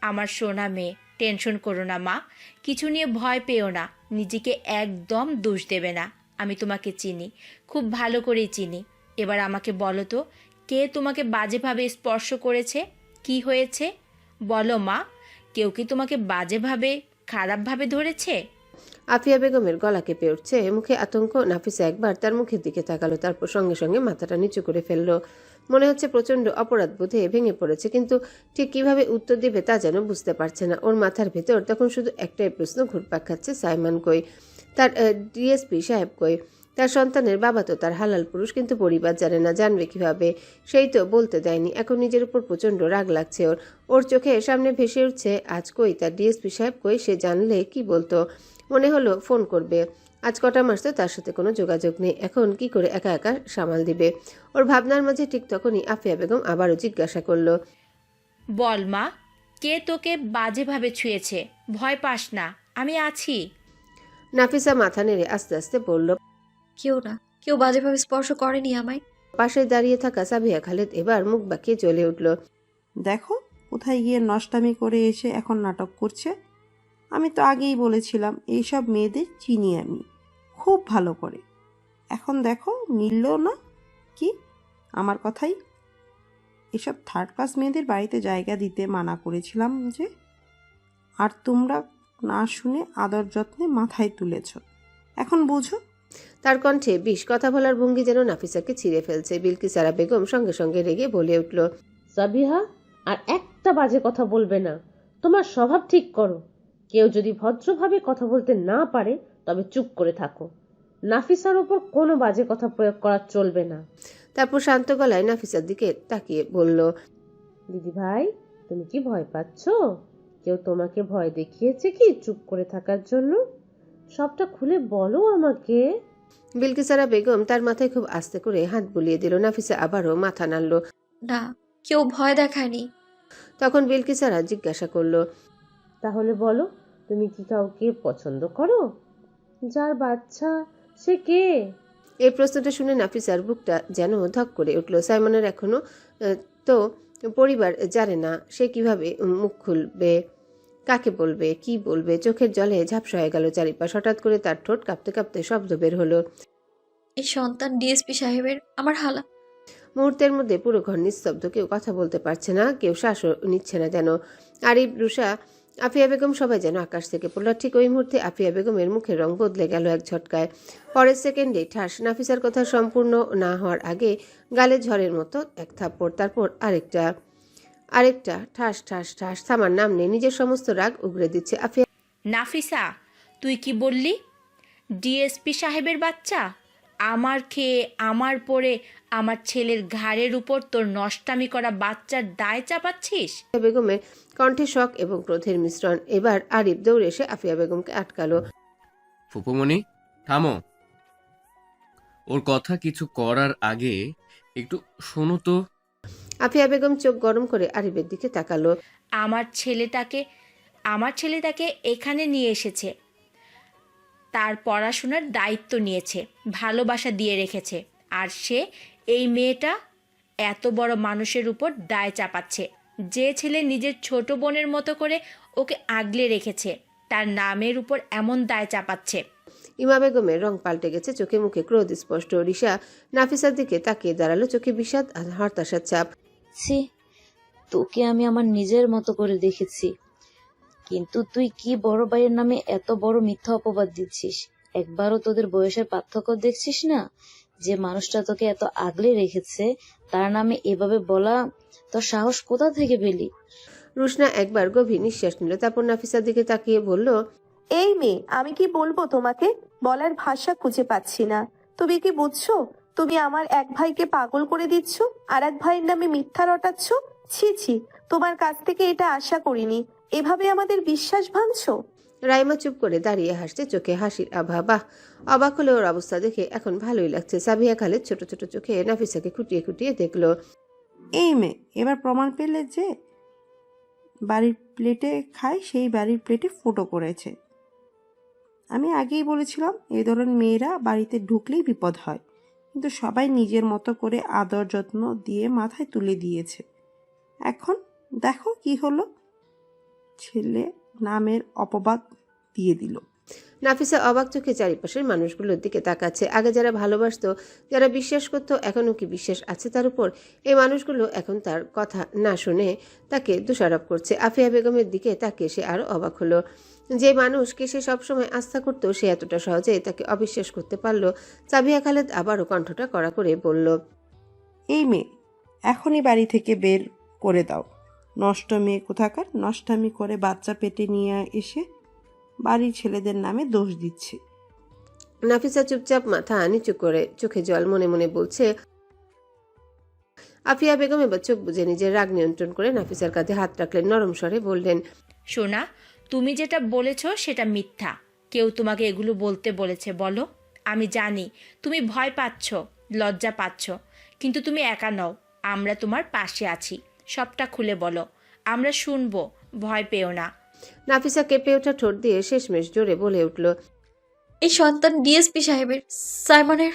আমার সোনা মেয়ে, টেনশন করো না মা, কিছু নিয়ে ভয় পেও না, নিজেকে একদম দোষ দেবে না। আমি তোমাকে চিনি, খুব ভালো করেই চিনি। এবার আমাকে বলো তো, কে তোমাকে বাজেভাবে স্পর্শ করেছে? কি হয়েছে বলো মা, কেউ কি তোমাকে বাজেভাবে, খারাপভাবে ধরেছে? আফিয়া বেগমের গলা কেঁপে উঠছে, মুখে আতঙ্ক। নাফিসা একবার তার মুখের দিকে তাকালো, তারপর সঙ্গে সঙ্গে মাথাটা নিচু করে ফেললো। মনে হচ্ছে প্রচণ্ড অপরাধ বোধে ভেঙে পড়েছে, কিন্তু ঠিক কিভাবে উত্তর দিবে তা যেন বুঝতে পারছে না। ওর মাথার ভেতর তখন শুধু একটাই প্রশ্ন ঘুরপাক খাচ্ছে, সাইমন কই, তার ডিএসপি সাহেব কই? তার সন্তানের বাবা তো তার হালাল পুরুষ, কিন্তু পরিবার জানে না, জানবে কিভাবে? সেই তো বলতে দেয়নি। এখন নিজের উপর প্রচণ্ড রাগ লাগছে ওর। ওর চোখে সামনে ভেসে উঠছে, আজ কই তার ডিএসপি সাহেব কই? সে জানলে কি বলতো? মনে হলো ফোন করবে। আজ কটা মাস তো তার সাথে কোনো যোগাযোগ নেই, এখন কি করে একা একা সামাল দিবে? ওর ভাবনার মাঝে ঠিক তখনই আফিয়া বেগম আবারও জিজ্ঞাসা করলো, বল মা, কে তোকে বাজেভাবে ছুঁয়েছে? ভয় পাস না, আমি আছি। নাফিসা মাথা নেড়ে আস্তে আস্তে বলল, কেউ না, কেউ বাজেভাবে স্পর্শ করেনি আমায়। পাশে দাঁড়িয়ে থাকা সাবিয়া খালেদ এবার মুখ বাঁকিয়ে জ্বলে উঠল। দেখো কোথায় গিয়ে নষ্টামি করে এসে এখন নাটক করছে। আমি তো আগেই বলেছিলাম এইসব মেয়েদের চিনি আমি খুব ভালো করে। এখন দেখো মিলল না কি আমার কথাই? এসব থার্ড ক্লাস মেয়েদের বাড়িতে জায়গা দিতে মানা করেছিলাম যে, আর তোমরা না শুনে আদর যত্নে মাথায় তুলেছ। এখন বুঝো? তার কণ্ঠে বিষ, কথা বলার ভঙ্গি যেন নাফিসাকে ছিঁড়ে ফেলছে। বিলকিসারা বেগম সঙ্গে সঙ্গে রেগে বলে উঠল, সাবিহা, আর একটা বাজে কথা বলবে না। তোমার স্বভাব ঠিক করো। কেউ যদি ভদ্রভাবে কথা বলতে না পারে তবে চুপ করে থাকো। নাফিসার ওপর কোনো বাজে কথা প্রয়োগ করা চলবে না। তারপর শান্ত গলায় নাফিসার দিকে তাকিয়ে বলল, দিদি ভাই, তুমি কি ভয় পাচ্ছ? কেউ তোমাকে ভয় দেখিয়েছে কি চুপ করে থাকার জন্য? সবটা খুলে বলো আমাকে। বিলকিসারা বেগম তার মাথায় খুব আস্তে করে হাত বুলিয়ে দিল। নাফিসা আবারও মাথা নাড়ল। না, কেউ ভয় দেখায়নি। তখন বিলকিসারা জিজ্ঞাসা করলো, তাহলে বলো, তুমি কি কাউকে পছন্দ করো? যার বাচ্চা সে কে? এই প্রশ্নটা শুনে নাফিসার বুকটা যেন ধক করে উঠল। সাইমনের এখনো তো পরিবার জানে না, সে কিভাবে মুখ খুলবে, কাকে বলবে, কি বলবে? চোখের জলে ঝাপসা হয়ে গেল চারিপাশ। হঠাৎ করে তার ঠোঁট কাঁপতে কাঁপতে শব্দ বের হলো, এই সন্তান ডিএসপি সাহেবের, আমার হালা। মুহূর্তের মধ্যে পুরো ঘর নিস্তব্ধ, কেউ কথা বলতে পারছে না, কেউ শ্বাসও নিচ্ছে না যেন। আরিফ, রুষা, আফিয়া বেগম সবাই যেন আকাশ থেকে পড়ল। ঠিক ওই মুহূর্তে আফিয়া বেগমের মুখের রং বদলে গেল এক ঝটকায়। পরের সেকেন্ডে ঠাস। নাফিসার কথা সম্পূর্ণ না হওয়ার আগে গালে ঝড়ের মতো এক থাপ্পড়, তারপর আরেকটা ঠাস ঠাস ঠাস। থামার নাম নেই, নিজের সমস্ত রাগ উগরে দিচ্ছে। আফিয়া, নাফিসা, তুই কি বললি? ডিএসপি সাহেবের বাচ্চা? আমার খেয়ে, আমার পরে, আমার ছেলের ঘাড়ের উপর তোর নষ্টামি করা বাচ্চার দায় চাপাচ্ছিস? বেগমের কণ্ঠে শক এবং ক্রোধের মিশ্রণ। এবার আরিফ দৌড়ে এসে আফিয়া বেগমকে আটকালো। ফুপুমণি, থামো। ওর কথা কিছু করার আগে একটু শোনো তো। আফিয়া বেগম চোখ গরম করে আরিফের দিকে তাকালো। আমার ছেলেটাকে এখানে নিয়ে এসেছে, তার পড়াশোনার দায়িত্ব নিয়েছে, ভালোবাসা দিয়ে রেখেছে, আর সে, এই মেয়েটা, এত বড় মানুষের উপর দায় চাপাচ্ছে। যে ছেলে নিজের ছোট বোনের মতো করে ওকে আগলে রেখেছে, তার নামের উপর এমন দায় চাপাচ্ছে। ইমা বেগমের রং পাল্টে গেছে, চোখে মুখে ক্রোধ স্পষ্ট। রিশা নাফিসার দিকে তাকিয়ে দাঁড়ালো, চোখে বিষাদ আর হতাশার ছাপ। ছি, তোকে আমি আমার নিজের মতো করে দেখেছি, কিন্তু তুই কি বড় ভাইয়ের নামে এত বড় মিথ্যা অপবাদ দিচ্ছিস? একবারও তোদের বয়সের পার্থক্য দেখছিস না? যে মানুষটা তোকে এত আগলে রেখেছে তার নামে এভাবে বলা তোর সাহস কোথা থেকে পেলি? রুশনা একবার গভীর নিঃশ্বাস নিল, তারপর নাফিসার দিকে তাকিয়ে বলল, এই মেয়ে, আমি কি বলবো তোমাকে? বলার ভাষা খুঁজে পাচ্ছি না। তুমি কি বুঝছো? তুমি আমার এক ভাইকে পাগল করে দিচ্ছ, আর এক ভাইয়ের নামে মিথ্যা রটাচ্ছ। ছি ছি, তোমার কাছ থেকে এটা আশা করিনি। এভাবে আমাদের বিশ্বাস ভাঙছো। রাইমা চুপ করে দাঁড়িয়ে হাসছে, চোখে হাসির আভা। বাহ, অবাক হলে ওর অবস্থা দেখে এখন ভালোই লাগছে। সাবিয়া খালেদ ছোট ছোট চোখে নাফিসাকে খুঁটিয়ে খুঁটিয়ে দেখলো। এই মেয়ে, এবার প্রমাণ পেলে যে বাড়ির প্লেটে খায় সেই বাড়ির প্লেটে ফুটো করেছে। আমি আগেই বলেছিলাম এই ধরনের মেয়েরা বাড়িতে ঢুকলেই বিপদ হয়, কিন্তু সবাই নিজের মতো করে আদর যত্ন দিয়ে মাথায় তুলে দিয়েছে। এখন দেখো কি হলো, ছেলে নামের অপবাদ দিয়ে দিল। নাফিসা অবাক চোখে চারিপাশের মানুষগুলোর দিকে তাকাচ্ছে। আগে যারা ভালোবাসতো, যারা বিশ্বাস করতো, এখনও কি বিশ্বাস আছে তার উপর? এই মানুষগুলো এখন তার কথা না শুনে তাকে দোষারোপ করছে। আফিয়া বেগমের দিকে তাকিয়ে সে আরো অবাক হলো। যে মানুষকে সে সবসময় আস্থা করতো, সে এতটা সহজে তাকে অবিশ্বাস করতে পারলো। সাবিয়া খালেদ আবারও কণ্ঠটা কড়া করে বলল, এই মেয়ে, এখনই বাড়ি থেকে বের করে দাও। নষ্ট মেয়ে কোথাকার, নষ্টামি করে বাচ্চা পেটে নিয়ে এসে বাড়ির ছেলেদের নামে দোষ দিচ্ছে। নাফিসা চুপচাপ মাথা নিচু করে চোখে জল মনে মনে বলছে। আফিয়া বেগম এবার চোখ বুজে নিজের রাগ নিয়ন্ত্রণ করে নাফিসার কাঁধে হাত রাখলেন, নরম স্বরে বললেন, সোনা, তুমি যেটা বলেছ সেটা মিথ্যা। কেউ তোমাকে এগুলো বলতে বলেছে বলো? আমি জানি তুমি ভয় পাচ্ছ, লজ্জা পাচ্ছ, কিন্তু তুমি একা নও। আমরা তোমার পাশে আছি। সবটা খুলে বলো, আমরা শুনবো। ভয় পেও না। নাফিসা কেঁপে ওঠা ঠোঁট দিয়ে শেষমেশ জোরে বলে উঠল, এই সন্তান ডিএসপি সাহেবের, সাইমনের।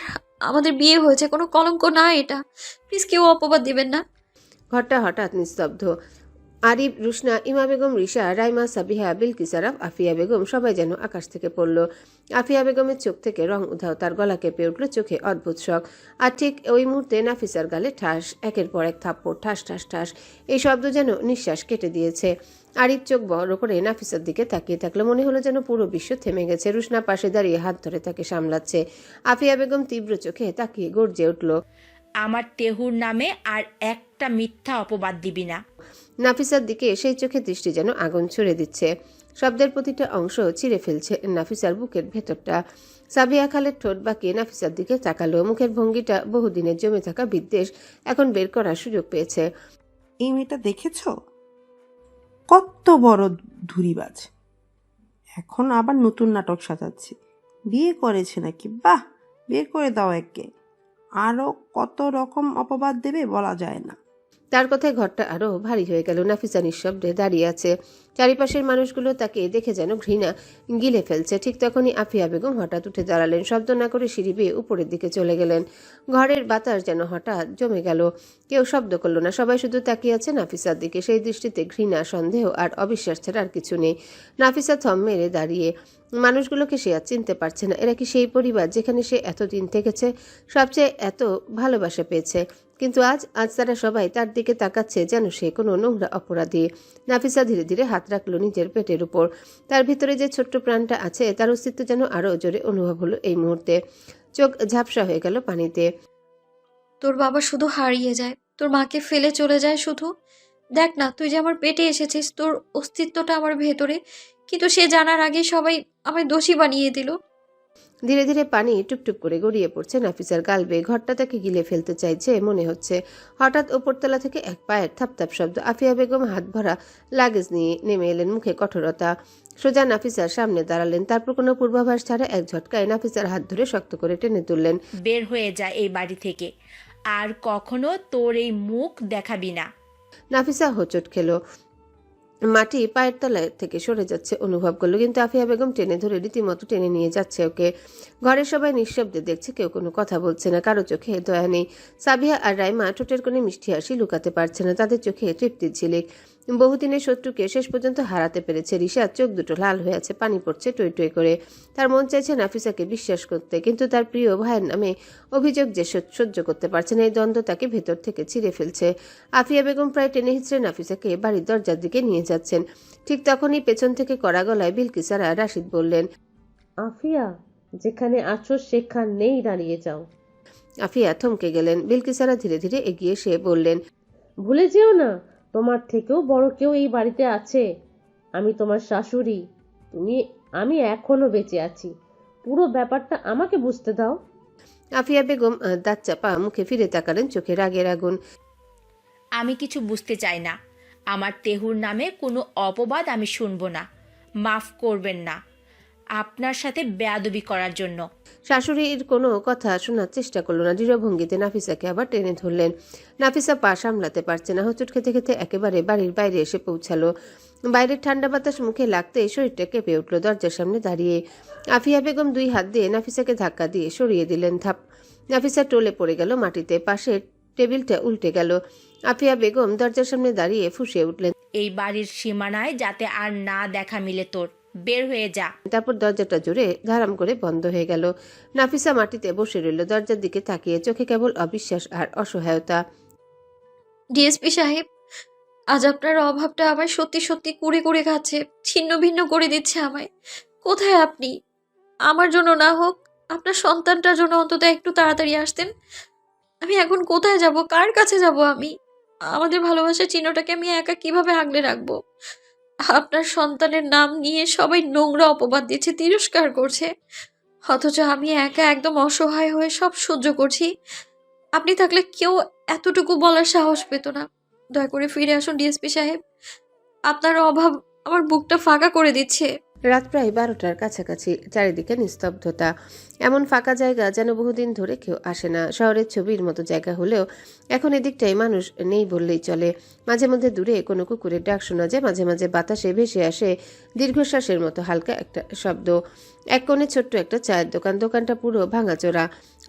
আমাদের বিয়ে হয়েছে, কোনো কলঙ্ক না এটা। প্লিজ কেউ অপবাদ দিবেন না। ঘরটা হঠাৎ নিস্তব্ধ। আরিফ, রুশনা, ইমা বেগম, রিশা, রাইমা, সাবিহা, বিলকিস, আরাফ, আফিয়া বেগম সবাই যেন আকাশ থেকে পড়ল। আফিয়া বেগমের চোখ থেকে রং উধাও, তার গলা কেঁপে উঠল, চোখে অদ্ভুত শখ। আর ঠিক ওই মুহূর্তে নাফিসার গালে ঠাস, একের পর এক থাপ্পড়, ঠাস ঠাস ঠাস। এই শব্দ যেন নিঃশ্বাস কেটে দিয়েছে। আরিফ চোখ বড় করে নাফিসার দিকে তাকিয়ে থাকলো, মনে হলো যেন পুরো বিশ্ব থেমে গেছে। রুশনা পাশে দাঁড়িয়ে হাত ধরে তাকে সামলাচ্ছে। আফিয়া বেগম তীব্র চোখে তাকিয়ে গর্জে উঠল, আমার তেহুর নামে আর একটা মিথ্যা অপবাদ দিবি না। নাফিসার দিকে সেই চোখে দৃষ্টি যেন আগুন ছুড়ে দিচ্ছে। শব্দের প্রতিটা অংশ ছিঁড়ে ফেলছে নাফিসার বুকের ভেতরটা। সাবিয়া খালেদ ঠোঁট বাঁকিয়ে নাফিসার দিকে তাকালো। মুখের ভঙ্গিটা বহুদিনের জমে থাকা বিদ্বেষ এখন বের করার সুযোগ পেয়েছে। এই মেয়েটা দেখেছ, কত বড় ধুরিবাজ। এখন আবার নতুন নাটক সাজাচ্ছে। বিয়ে করেছে নাকি? বাহ, বের করে দাও একে। আরো কত রকম অপবাদ দেবে বলা যায় না। তার কথায় ঘরটা আরো ভারী হয়ে গেল। নাফিসা নিঃশব্দে দাঁড়িয়ে আছে। চারিপাশের মানুষগুলো তাকে দেখে যেন ঘৃণা গিলে ফেলছে। ঠিক তখনই আফিয়া বেগম হঠাৎ উঠে দাঁড়ালেন, শব্দ না করে সিঁড়ি বেয়ে উপরের দিকে চলে গেলেন। ঘরের বাতাস যেন হঠাৎ জমে গেল। কেউ শব্দ করলো না, সবাই শুধু তাকিয়ে আছে নাফিসার দিকে। সেই দৃষ্টিতে ঘৃণা, সন্দেহ আর অবিশ্বাস ছাড়া আর কিছু নেই। নাফিসা থম মেরে দাঁড়িয়ে। মানুষগুলোকে সে আর চিনতে পারছে না। এরা কি সেই পরিবার যেখানে সে এতদিন থেকেছে, সবচেয়ে এত ভালোবাসা পেয়েছে? কিন্তু আজ তারা সবাই তার দিকে তাকাচ্ছে যেন সে কোনো নোংরা অপরাধী। নাফিসা ধীরে ধীরে হাত রাখলো নিজের পেটের উপর। তার ভিতরে যে ছোট্ট প্রাণটা আছে, তার অস্তিত্ব যেন আরো জোরে অনুভব হলো এই মুহূর্তে। চোখ ঝাপসা হয়ে গেল পানিতে। তোর বাবা শুধু হারিয়ে যায়, তোর মাকে ফেলে চলে যায় শুধু। দেখ না, তুই যে আমার পেটে এসেছিস, তোর অস্তিত্বটা আমার ভেতরে, কিন্তু সে জানার আগে সবাই আমায় দোষী বানিয়ে দিল। ধীরে ধীরে পানি টুপটুপ করে গড়িয়ে পড়ছে নাফিসার গাল বেয়ে। ঘরটা তাকে গিলে ফেলতে চাইছে মনে হচ্ছে। হঠাৎ ওপরতলা থেকে এক পায়ের থাপথাপ শব্দ। আফিয়া বেগম হাত ভরা লাগেজ নিয়ে নেমে এলেন, মুখে কঠোরতা। সোজা নাফিসার সামনে দাঁড়ালেন। তারপর কোনো পূর্বাভাস ছাড়া এক ঝটকায় নাফিসার হাত ধরে শক্ত করে টেনে তুললেন। বের হয়ে যায় এই বাড়ি থেকে, আর কখনো তোর এই মুখ দেখাবি না। নাফিসা হোঁচট খেলো। মাটি পায়ের তলায় থেকে সরে যাচ্ছে অনুভব করলো, কিন্তু আফিয়া বেগম টেনে ধরে রীতিমতো টেনে নিয়ে যাচ্ছে ওকে। ঘরের সবাই নিঃশব্দে দেখছে, কেউ কোনো কথা বলছে না, কারো চোখে দয়া নেই। সাবিয়া আর রাইমা ঠোঁটের কোণে মিষ্টি হাসি লুকাতে পারছে না, তাদের চোখে তৃপ্তির ঝিলিক। বহুদিনের শত্রুকে শেষ পর্যন্ত হারাতে পেরেছে রিশাদ। চোখ দুটো লাল হয়ে আছে, পানি পড়ছে টই টই করে। তার মন চাইছে নাফিসাকে বিশ্বাস করতে, কিন্তু তার প্রিয় ভাইয়ের নামে অভিযোগ যে সহ্য করতে পারছে না, এই দ্বন্দ্ব তাকে ভেতর থেকে ছিঁড়ে ফেলছে। আফিয়া বেগম প্রায় টেনে হিঁচড়ে নাফিসাকে বাড়ির দরজার দিকে নিয়ে যাচ্ছেন। ঠিক তখনই পেছন থেকে কড়া গলায় বিলকিস আর রাশিদ বললেন, আফিয়া, যেখানে আছো সেখানেই দাঁড়িয়ে যাও। আফিয়া থমকে গেলেন। বিলকিসারা ধীরে ধীরে এগিয়ে এসে বললেন, ভুলে যেও না, তোমার থেকেও বড় কেউ এই বাড়িতে আছে। আমি তোমার শাশুড়ি। আমি এখনো বেঁচে আছি। পুরো ব্যাপারটা আমাকে বুঝতে দাও। আফিয়া বেগম দাঁত চাপা মুখে ফিরে তাকালেন, চোখে রাগের আগুন। আমি কিছু বুঝতে চাই না। আমার তেহুর নামে কোনো অপবাদ আমি শুনবো না। মাফ করবেন না আপনার সাথে বেয়াদবি করার জন্য। শাশুড়ির কোনো কথা শোনার চেষ্টা করলো না। দৃঢ়ভঙ্গিতে নাফিসাকে আবার টেনে ধরলেন। নাফিসা পা সামলাতে পারছে না, হোঁচট খেতে খেতে একেবারে বাড়ির বাইরে এসে পৌঁছালো। বাইরের ঠান্ডা বাতাস মুখে লাগতে শরীরটা কেঁপে উঠল। দরজার সামনে দাঁড়িয়ে আফিয়া বেগম 2 হাত দিয়ে নাফিসাকে ধাক্কা দিয়ে সরিয়ে দিলেন। ধাপ। নাফিসা টলে পড়ে গেল মাটিতে। পাশের টেবিলটা উল্টে গেল। আফিয়া বেগম দরজার সামনে দাঁড়িয়ে ফুঁসিয়ে উঠলেন, এই বাড়ির সীমানায় যাতে আর না দেখা মিলে তোর, বের হয়ে যা। তারপর দরজাটা জোরে ধারাম করে বন্ধ হয়ে গেল। নাফিসা মাটিতে বসে রইল, দরজার দিকে তাকিয়ে, চোখে কেবল অবিশ্বাস আর অসহায়তা। ডিএসপি সাহেব, আজ আপনার অভাবটা আমায় সত্যি সত্যি কুড়ে কুড়ে খাচ্ছে, ছিন্ন ভিন্ন করে দিচ্ছে আমায়। কোথায় আপনি? আমার জন্য না হোক, আপনার সন্তানটার জন্য অন্তত একটু তাড়াতাড়ি আসতেন। আমি এখন কোথায় যাব? কার কাছে যাব আমি? আমাদের ভালোবাসার চিহ্নটাকে আমি একা কিভাবে আগলে রাখবো? আপনার সন্তানের নাম নিয়ে সবাই নোংরা অপবাদ দিচ্ছে, তিরস্কার করছে, অথচ আমি একা একদম অসহায় হয়ে সব সহ্য করছি। আপনি থাকলে কেউ এতটুকু বলার সাহস পেত না। দয়া করে ফিরে আসুন ডিএসপি সাহেব, আপনার অভাব আমার বুকটা ফাঁকা করে দিচ্ছে। রাত প্রায় 12টার কাছাকাছি। চারিদিকে নিস্তব্ধতা। এমন ফাঁকা জায়গা যেন বহুদিন ধরে কেউ আসে না। শহরের ছবির মতো জায়গা হলেও এখন এদিকটায় মানুষ নেই বললেই চলে। মাঝে মধ্যে দূরে কোনো কুকুরের ডাক শোনা যায়, মাঝে মাঝে বাতাসে ভেসে আসে দীর্ঘশ্বাসের মতো হালকা একটা শব্দ। এক কোণে ছোট্ট একটা চায়ের দোকান। দোকানটা পুরো ভাঙাচোরা,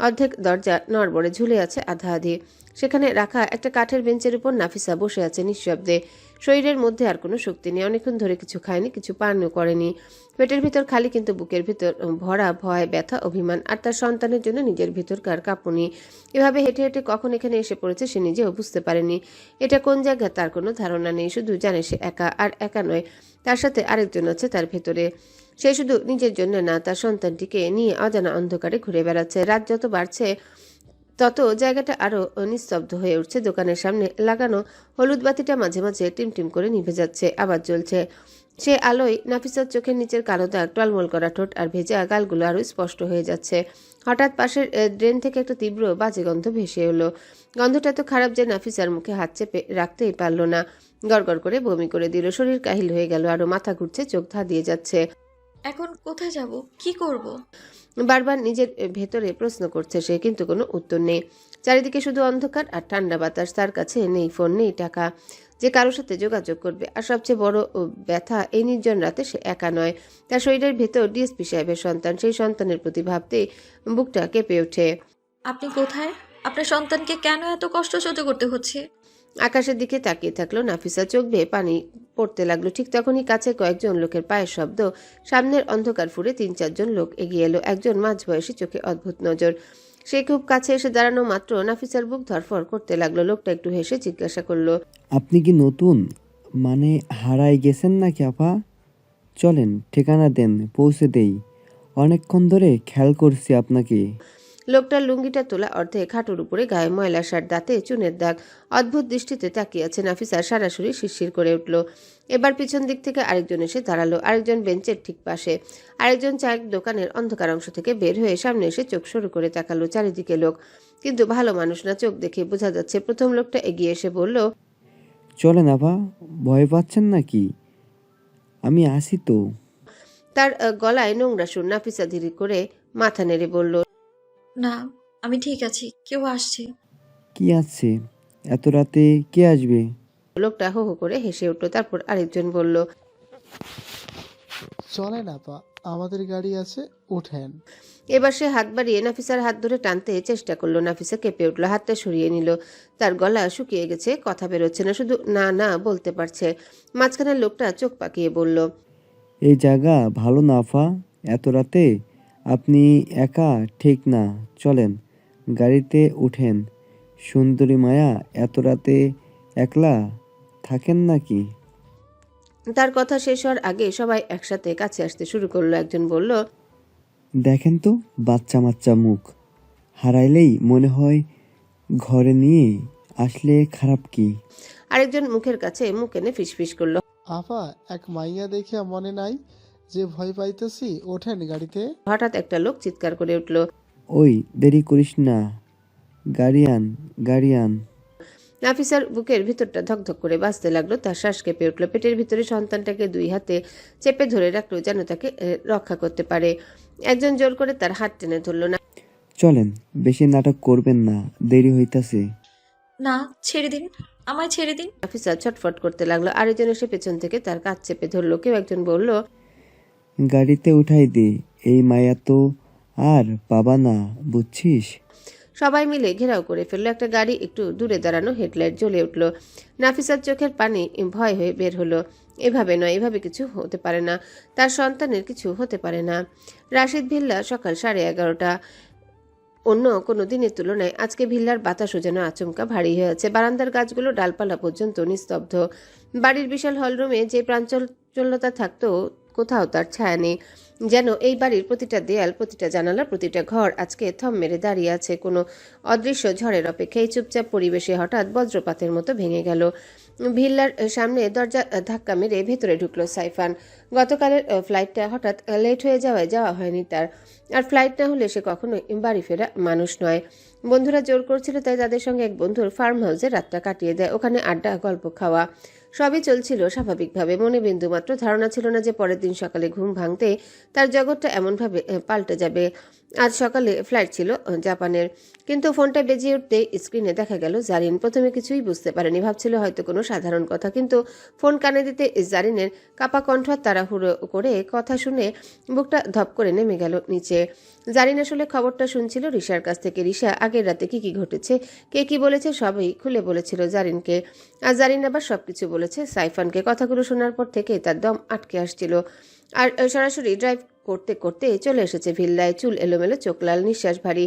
অর্ধেক দরজা নড়বড়ে, ঝুলে আছে আধা আধি। সেখানে রাখা একটা কাঠের বেঞ্চের উপর নাফিসা বসে আছে নিঃশব্দে। শরীরের মধ্যে আর কোনো শক্তি নেই। অনেকক্ষণ ধরে কিছু খায়নি, কিছু পানও করেনি। পেটের ভিতর খালি, কিন্তু বুকের ভিতর ভরা ভয়, ব্যথা, অভিমান আর তার সন্তানের জন্য নিজের ভিতরকার কাঁপুনি। এভাবে হেঁটে হেঁটে কখন এখানে এসে পড়েছে সে নিজেও বুঝতে পারেনি। এটা কোন জায়গা তার কোনো ধারণা নেই। শুধু জানে সে একা, আর একা নয়, তার সাথে আরেকজন আছে তার ভেতরে। সে শুধু নিজের জন্য না, তার সন্তানটিকে নিয়ে অজানা অন্ধকারে ঘুরে বেড়াচ্ছে। রাত যত বাড়ছে তত জায়গাটা আরো নিস্তব্ধ হয়ে উঠছে। দোকানের সামনে লাগানো হলুদ বাতিটা মাঝে মাঝে টিমটিম করে নিভে যাচ্ছে, আবার জ্বলছে। সে আলোয় নাফিসার চোখের নিচের কালো দাগ, টলমল করা ঠোঁট আর ভেজা গালগুলো আরো স্পষ্ট হয়ে যাচ্ছে। হঠাৎ পাশের ড্রেন থেকে একটা তীব্র বাজে গন্ধ ভেসে এলো। গন্ধটা তো খারাপ যে নাফিসার মুখে হাত চেপে রাখতেই পারল না। গড়গড় করে বমি করে দিল। শরীর কাহিল হয়ে গেল, আরো মাথা ঘুরছে, চোখ ধাঁধিয়ে যাচ্ছে। এখন কোথায় যাব? কি করব? বারবার নিজের ভেতরে প্রশ্ন করছে সে, কিন্তু কোনো উত্তর নেই। চারিদিকে শুধু অন্ধকার আর ঠান্ডা বাতাস। তার কাছে নেই ফোন, নেই টাকা যে কারোর সাথে যোগাযোগ করবে। আর সবচেয়ে বড় ব্যথা, এই নির্জন রাতে সে একা নয়। তার শরীরের ভেতর ডিএসপি সাহেবের সন্তান। সেই সন্তানের প্রতি ভাবতেই বুকটা কেঁপে ওঠে। আপনি কোথায়? আপনার সন্তানকে কেন এত কষ্ট সহ্য করতে হচ্ছে? আকাশের দিকে তাকিয়ে থাকলো নাফিসা। চোখ বেয়ে পানি পড়তে লাগলো। ঠিক তখনই কাছে কয়েকজন লোকের পায়ের শব্দ। সামনের অন্ধকার ফুঁড়ে 3-4 জন লোক এগিয়ে এলো। একজন মাঝবয়সী, চোখে অদ্ভুত নজর। সে খুব কাছে এসে দাঁড়ানো মাত্র নাফিসার বুক ধরফর করতে লাগলো। লোকটা একটু হেসে জিজ্ঞাসা করলো, আপনি কি নতুন? মানে হারাই গেছেন নাকি আপা? চলেন ঠিকানা দেন, পৌঁছে দেই। অনেকক্ষণ ধরে খেয়াল করছি আপনাকে। লোকটার লুঙ্গিটা তোলা অর্ধেক, হাঁটুর উপরে গায়ে ময়লা শার্ট, দাঁতে চুনের দাগ। অদ্ভুত দৃষ্টিতে তাকিয়ে আছে নাফিসা। সারা শরীর শিরশির করে উঠল। এবার পিছন দিক থেকে আরেকজন এসে দাঁড়ালো, আরেকজন বেঞ্চের ঠিক পাশে। আরেকজন চায়ের দোকানের অন্ধকার অংশ থেকে বের হয়ে সামনে এসে চোখ সরু করে তাকালো। চারিদিকে লোক, কিন্তু ভালো মানুষ না, চোখ দেখে বোঝা যাচ্ছে। প্রথম লোকটা এগিয়ে এসে বলল, চলেন আপা, ভয় পাচ্ছেন নাকি? আমি আসি তো। তার গলায় নোংরা সুর। নাফিসা ধীরে করে মাথা নেড়ে বলল, না, আমি ঠিক আছি। কেউ আসছে। কি আছে? এত রাতে কে আসবে? লোকটা হো হো করে হেসে উঠল। তারপর আরেকজন বলল, চলেন আপা, আমাদের গাড়ি আছে, ওঠেন। এবার সে হাত বাড়িয়ে নাফিসার হাত ধরে টানতে চেষ্টা করলো। নাফিসা কেঁপে উঠল, হাতটা সরিয়ে নিল। তার গলা শুকিয়ে গেছে, কথা বেরোচ্ছে না, শুধু না না বলতে পারছে। মাঝখানের লোকটা চোখ পাকিয়ে বলল, এই জায়গা ভালো না আপা, এত রাতে আপনি একা ঠিক না। চলেন গাড়িতে উঠেন। সুন্দরী মায়া, এত রাতে একলা থাকেন নাকি? তার কথা শেষ হওয়ার আগে সবাই একসাথে কাছে আসতে শুরু করলো। একজন বলল, দেখেন তো বাচ্চা মাচ্চা মুখ হারাইলেই মনে হয় ঘরে নিয়ে আসলে খারাপ কি? আরেকজন মুখের কাছে মুখ এনে ফিসফিস করলো। আপা এক মাইয়া দেখিয়া মনে নাই যে ভয় পাইতেছি, ওঠেন গাড়িতে। হঠাৎ একটা লোক চিৎকার করে উঠল। ওই দেরি করিস না, গাড়ি আন। নাফিসার বুকের ভিতরটা ধকধক করে বাজতে লাগলো, তার শ্বাস কেঁপে উঠলো। পেটের ভিতরে সন্তানটাকে দুই হাতে চেপে ধরে রাখলো যেন তাকে রক্ষা করতে পারে। একজন জোর করে তার হাত টেনে ধরলো। না চলেন, বেশি নাটক করবেন না, দেরি হইতাছে। না, ছেড়ে দিন, আমায় ছেড়ে দিন। নাফিসা ছটফট করতে লাগলো। আরেকজন এসে পেছন থেকে তার কাঁধ চেপে ধরলো। কেউ একজন বলল, গাড়িতে উঠাই দে, এই মায়া তো আর পাবা না, বুঝছিস? সবাই মিলে ঘেরাও করে ফেললো। একটা গাড়ি একটু দূরে দাঁড়ানো, হেডলাইট জ্বলে উঠলো। নাফিসার চোখের পানি ভয় হয়ে বের হলো। এভাবে নয়, এভাবে কিছু হতে পারে না, তার সন্তানের কিছু হতে পারে না। রাশিদ ভিল্লা সকাল 11:30। অন্য কোনো দিনের তুলনায় আজকে ভিল্লার বাতাসও যেন আচমকা ভারী হয়ে আছে। বারান্দার গাছগুলো ডালপালা পর্যন্ত নিস্তব্ধ। বাড়ির বিশাল হলরুমে যে প্রাঞ্চলতা থাকতো, কোথাও তার ছায়া নেই। যেন এই বাড়ির প্রতিটা দেয়াল, প্রতিটা জানালা, প্রতিটা ঘর আজকে থম মেরে দাঁড়িয়ে আছে কোনো অদৃশ্য ঝড়ের অপেক্ষায়। চুপচাপ পরিবেশে হঠাৎ বজ্রপাতের মতো ভেঙে গেল। ভিল্লার সামনে দরজা ধাক্কা মেরে ভেতরে ঢুকলো সাইফান। গতকালের ফ্লাইটটা হঠাৎ লেট হয়ে যাওয়ায় যাওয়া হয়নি তার। আর ফ্লাইট না হলে সে কখনোই বাড়ি ফেরা মানুষ নয়। বন্ধুরা জোর করছিল, তাই তাদের সঙ্গে এক বন্ধুর ফার্ম হাউসে রাতটা কাটিয়ে দেয়। ওখানে আড্ডা, গল্প, খাওয়া সবই চলছিল স্বাভাবিকভাবে। মনে বিন্দুমাত্র ধারণা ছিল না যে পরের দিন সকালে ঘুম ভাঙতে তার জগৎটা এমনভাবে পাল্টে যাবে। আজ সকালে ফ্লাইট ছিল জাপানের, কিন্তু ফোনটা বেজে উঠতে স্ক্রিনে দেখা গেল জারিন। প্রথমে কিছুই বুঝতে পারেনি, ভাবছিল হয়তো কোনো সাধারণ কথা, কিন্তু ফোন কানে দিতে জারিনের কাপা কণ্ঠ তাড়াহুড়ো করে কথা শুনে বুকটা ধপ করে নেমে গেল নিচে। জারিন আসলে খবরটা শুনছিল রিশার কাছ থেকে। রিশা আগের রাতে কি ঘটেছে, কে কি বলেছে সবই খুলে বলেছিল জারিনকে। আর জারিন আবার সবকিছু বলেছে সাইফানকে। কথাগুলো শোনার পর থেকে তার দম আটকে আসছিল। আর সরাসরি ড্রাইভ করতে করতে চলে এসেছে ভিল্লায়। চুল এলোমেলো, চোখ লাল, নিঃশ্বাস ভারী,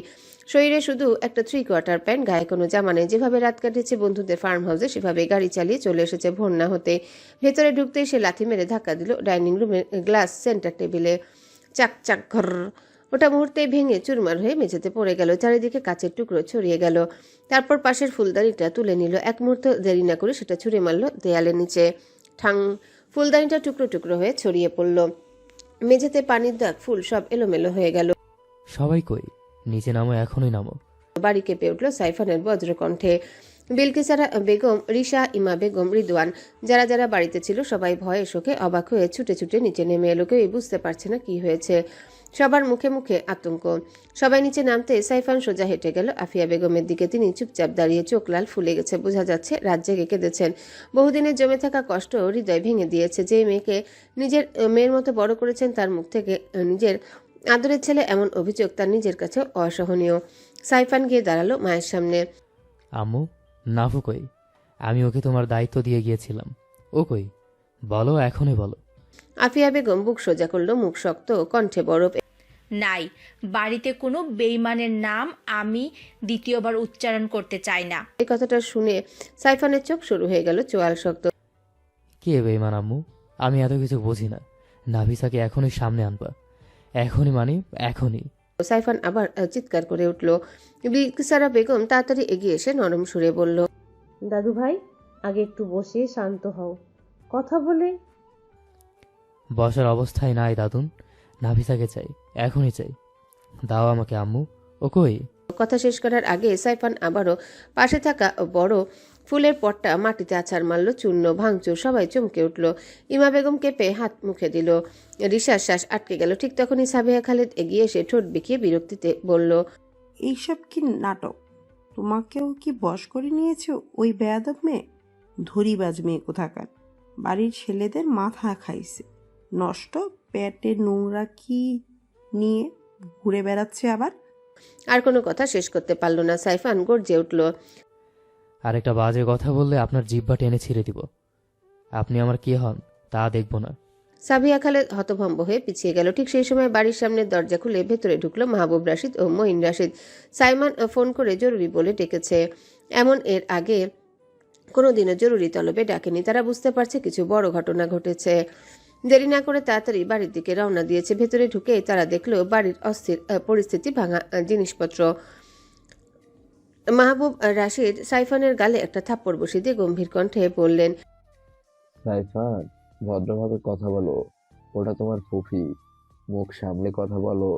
শরীরে শুধু একটা 3/4 প্যান্ট, গায়ে কোনো জামা নেই। যেভাবে রাত কাটিয়েছে বন্ধুদের ফার্ম হাউসে, সেভাবে গাড়ি চালিয়ে চলে এসেছে ভোর না হতে। ভেতরে ঢুকতেই সে লাথি মেরে ধাক্কা দিল ডাইনিং রুমের গ্লাস সেন্টার টেবিলে। চাক চাক ঘর, ওটা মুহূর্তেই ভেঙে চুরমার হয়ে মেঝেতে পড়ে গেল। চারিদিকে কাচের টুকরো ছড়িয়ে গেল। তারপর পাশের ফুলদানিটা তুলে নিল। এক মুহূর্ত দেরি না করে সেটা ছুঁড়ে মারল দেয়ালের নিচে। ঠাং, ফুলদানিটা টুকরো টুকরো হয়ে ছড়িয়ে পড়ল। মেঝেতে পানির দাগ, ফুল সব এলোমেলো হয়ে গেল। সবাই কই? নিচে নামো, এখনই নামো। বাড়ি কেঁপে উঠল সাইফানের বজ্রকণ্ঠে। বিলকিসারা বেগম, রিশা, ইমা বেগম, রিদওয়ান, যারা যারা বাড়িতে ছিল সবাই ভয়ে শোকে অবাক হয়ে ছুটে ছুটে নিচে নেমে এলো। কেউই বুঝতে পারছে না কি হয়েছে। সবার মুখে মুখে আতঙ্ক। সবাই নিচে নামতে সাইফান সোজা হেঁটে গেল আফিয়া বেগমের দিকে। তিনি চুপচাপ দাঁড়িয়ে, চোখ লাল ফুলে গেছে, বোঝা যাচ্ছে রাত জেগে কেঁদেছেন। বহুদিনের জমে থাকা কষ্ট হৃদয় ভেঙে দিয়েছে। যে মেয়েকে নিজের মেয়ের মতো বড় করেছেন, তার মুখ থেকে নিজের আদরের ছেলে এমন অভিযোগ তার নিজের কাছে অসহনীয়। সাইফান গিয়ে দাঁড়ালো মায়ের সামনে। আম্মু, নাফু কই? আমি ওকে তোমার দায়িত্ব দিয়ে গিয়েছিলাম, ও কই? বলো, এখনই বলো। আফিয়া বেগম বুক সোজা করলো, মুখ শক্ত, কণ্ঠে বরফ। নাই, বাড়িতে কোনো বেইমানের নাম আমি দ্বিতীয়বার উচ্চারণ করতে চাই না। এই কথাটা শুনে সাইফানের চোখ শুরু হয়ে গেল চোয়াল শক্ত। কে বেইমান আম্মু? আমি এত কিছু বুঝি না। নাফিসাকে এখনই সামনে আনবা, এখনই, মানে এখনই। সাইফান আবার চিৎকার করে উঠল। বিলকিসারা বেগম তাড়াতাড়ি এগিয়ে এসে নরম সুরে বলল, দাদু ভাই, আগে একটু বসে শান্ত হও, কথা বলে। বসার অবস্থায় নাই দাদুন, নাফিসাকে চাই, এখনই চাই। দাও আমাকে আম্মু। ও কই? কথা শেষ করার আগে সাইফান আবারও পাশে থাকা বড় ফুলের পটটা মাটিতে আছাড় মারল। চূর্ণ ভাঙচুর, সবাই চমকে উঠল। ইমা বেগম কেঁপে হাত মুখে দিল। রিশার শ্বাস আটকে গেল। ঠিক তখনই সাবিহা খালেদ এগিয়ে এসে ঠোঁট বিকিয়ে বিরক্তিতে বলল, এইসব কি নাটক? তোমাকেও কি বশ করে নিয়েছে ওই বেয়াদব মেয়ে? ধরিবাজ মেয়ে কোথাকার, বাড়ির ছেলেদের মাথা খাইছে নষ্ট, পেটে নোংরা কি নিয়ে ঘুরে বেড়াচ্ছে আবার। আর কোনো কথা শেষ করতে পারল না। সাইফান গর্জে উঠল, আরেকটা বাজে কথা বললে আপনার জিহ্বা টেনে ছিঁড়ে দিব। আপনি আমার কে হন তা দেখব না। সাবিহা খালেদ হতভম্ব হয়ে পিছিয়ে গেল। ঠিক সেই সময় বাড়ির সামনের দরজা খুলে ভেতরে ঢুকলো মাহবুব রাশিদ ও মঈন রাশিদ। সাইমান ফোন করে জরুরি বলে ডেকেছে। এমন এর আগে কোনোদিনও জরুরি তলবে ডাকেনি। তারা বুঝতে পারছে কিছু বড় ঘটনা ঘটেছে। দেরি না করে তাড়াতাড়ি বাড়ির দিকে রওনা দিয়েছে। ভেতরে ঢুকে তারা দেখলো বাড়ির অস্থির পরিস্থিতি, ভাঙা জিনিসপত্র। মাহবুব রাশিদ সাইফানের গালে একটা থাপ্পড় বসিয়ে দিয়ে গম্ভীর কণ্ঠে বললেন, সাইফান, ভদ্রভাবে কথা বলো। ওটা তোমার ফুফি, মুখ সামলে কথা বলো।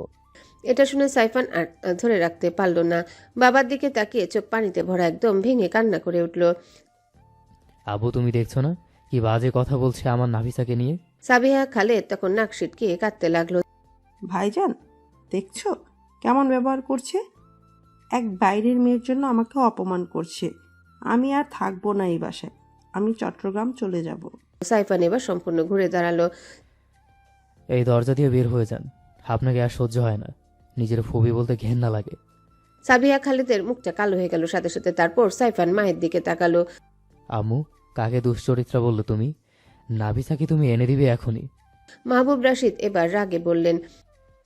এটা শুনে সাইফান আর ধরে রাখতে পারল না। বাবার দিকে তাকিয়ে চোখ পানিতে ভরা, একদম ভেঙে কান্না করে উঠল। আবু, তুমি দেখছো না কি বাজে কথা বলছে আমার নাফিসাকে নিয়ে? সাবিহা খালেদ তখন নাক সিটকে কাঁদতে লাগলো। ভাইজান, দেখছো কেমন ব্যবহার করছে? এক বাইরের মেয়ের জন্য আমাকে অপমান করছে। আমি আর থাকবো না এই বাসায়, আমি চট্টগ্রাম চলে যাব। সাইফান এবার সম্পূর্ণ ঘুরে দাঁড়ালো। এই দরজা দিয়ে বের হয়ে যান, আপনাকে আর সহ্য হয় না। নিজের ফুবি বলতে ঘেন্না লাগে। সাবিহা খালেদের মুখটা কালো হয়ে গেল সাথে সাথে। তারপর সাইফান মায়ের দিকে তাকালো। আম্মু, কাকে দুশ্চরিত্রা বললো তুমি? নাফিসাকে তুমি এনে দিবে এখনই। মাহবুব রাশিদ এবার রাগে বললেন,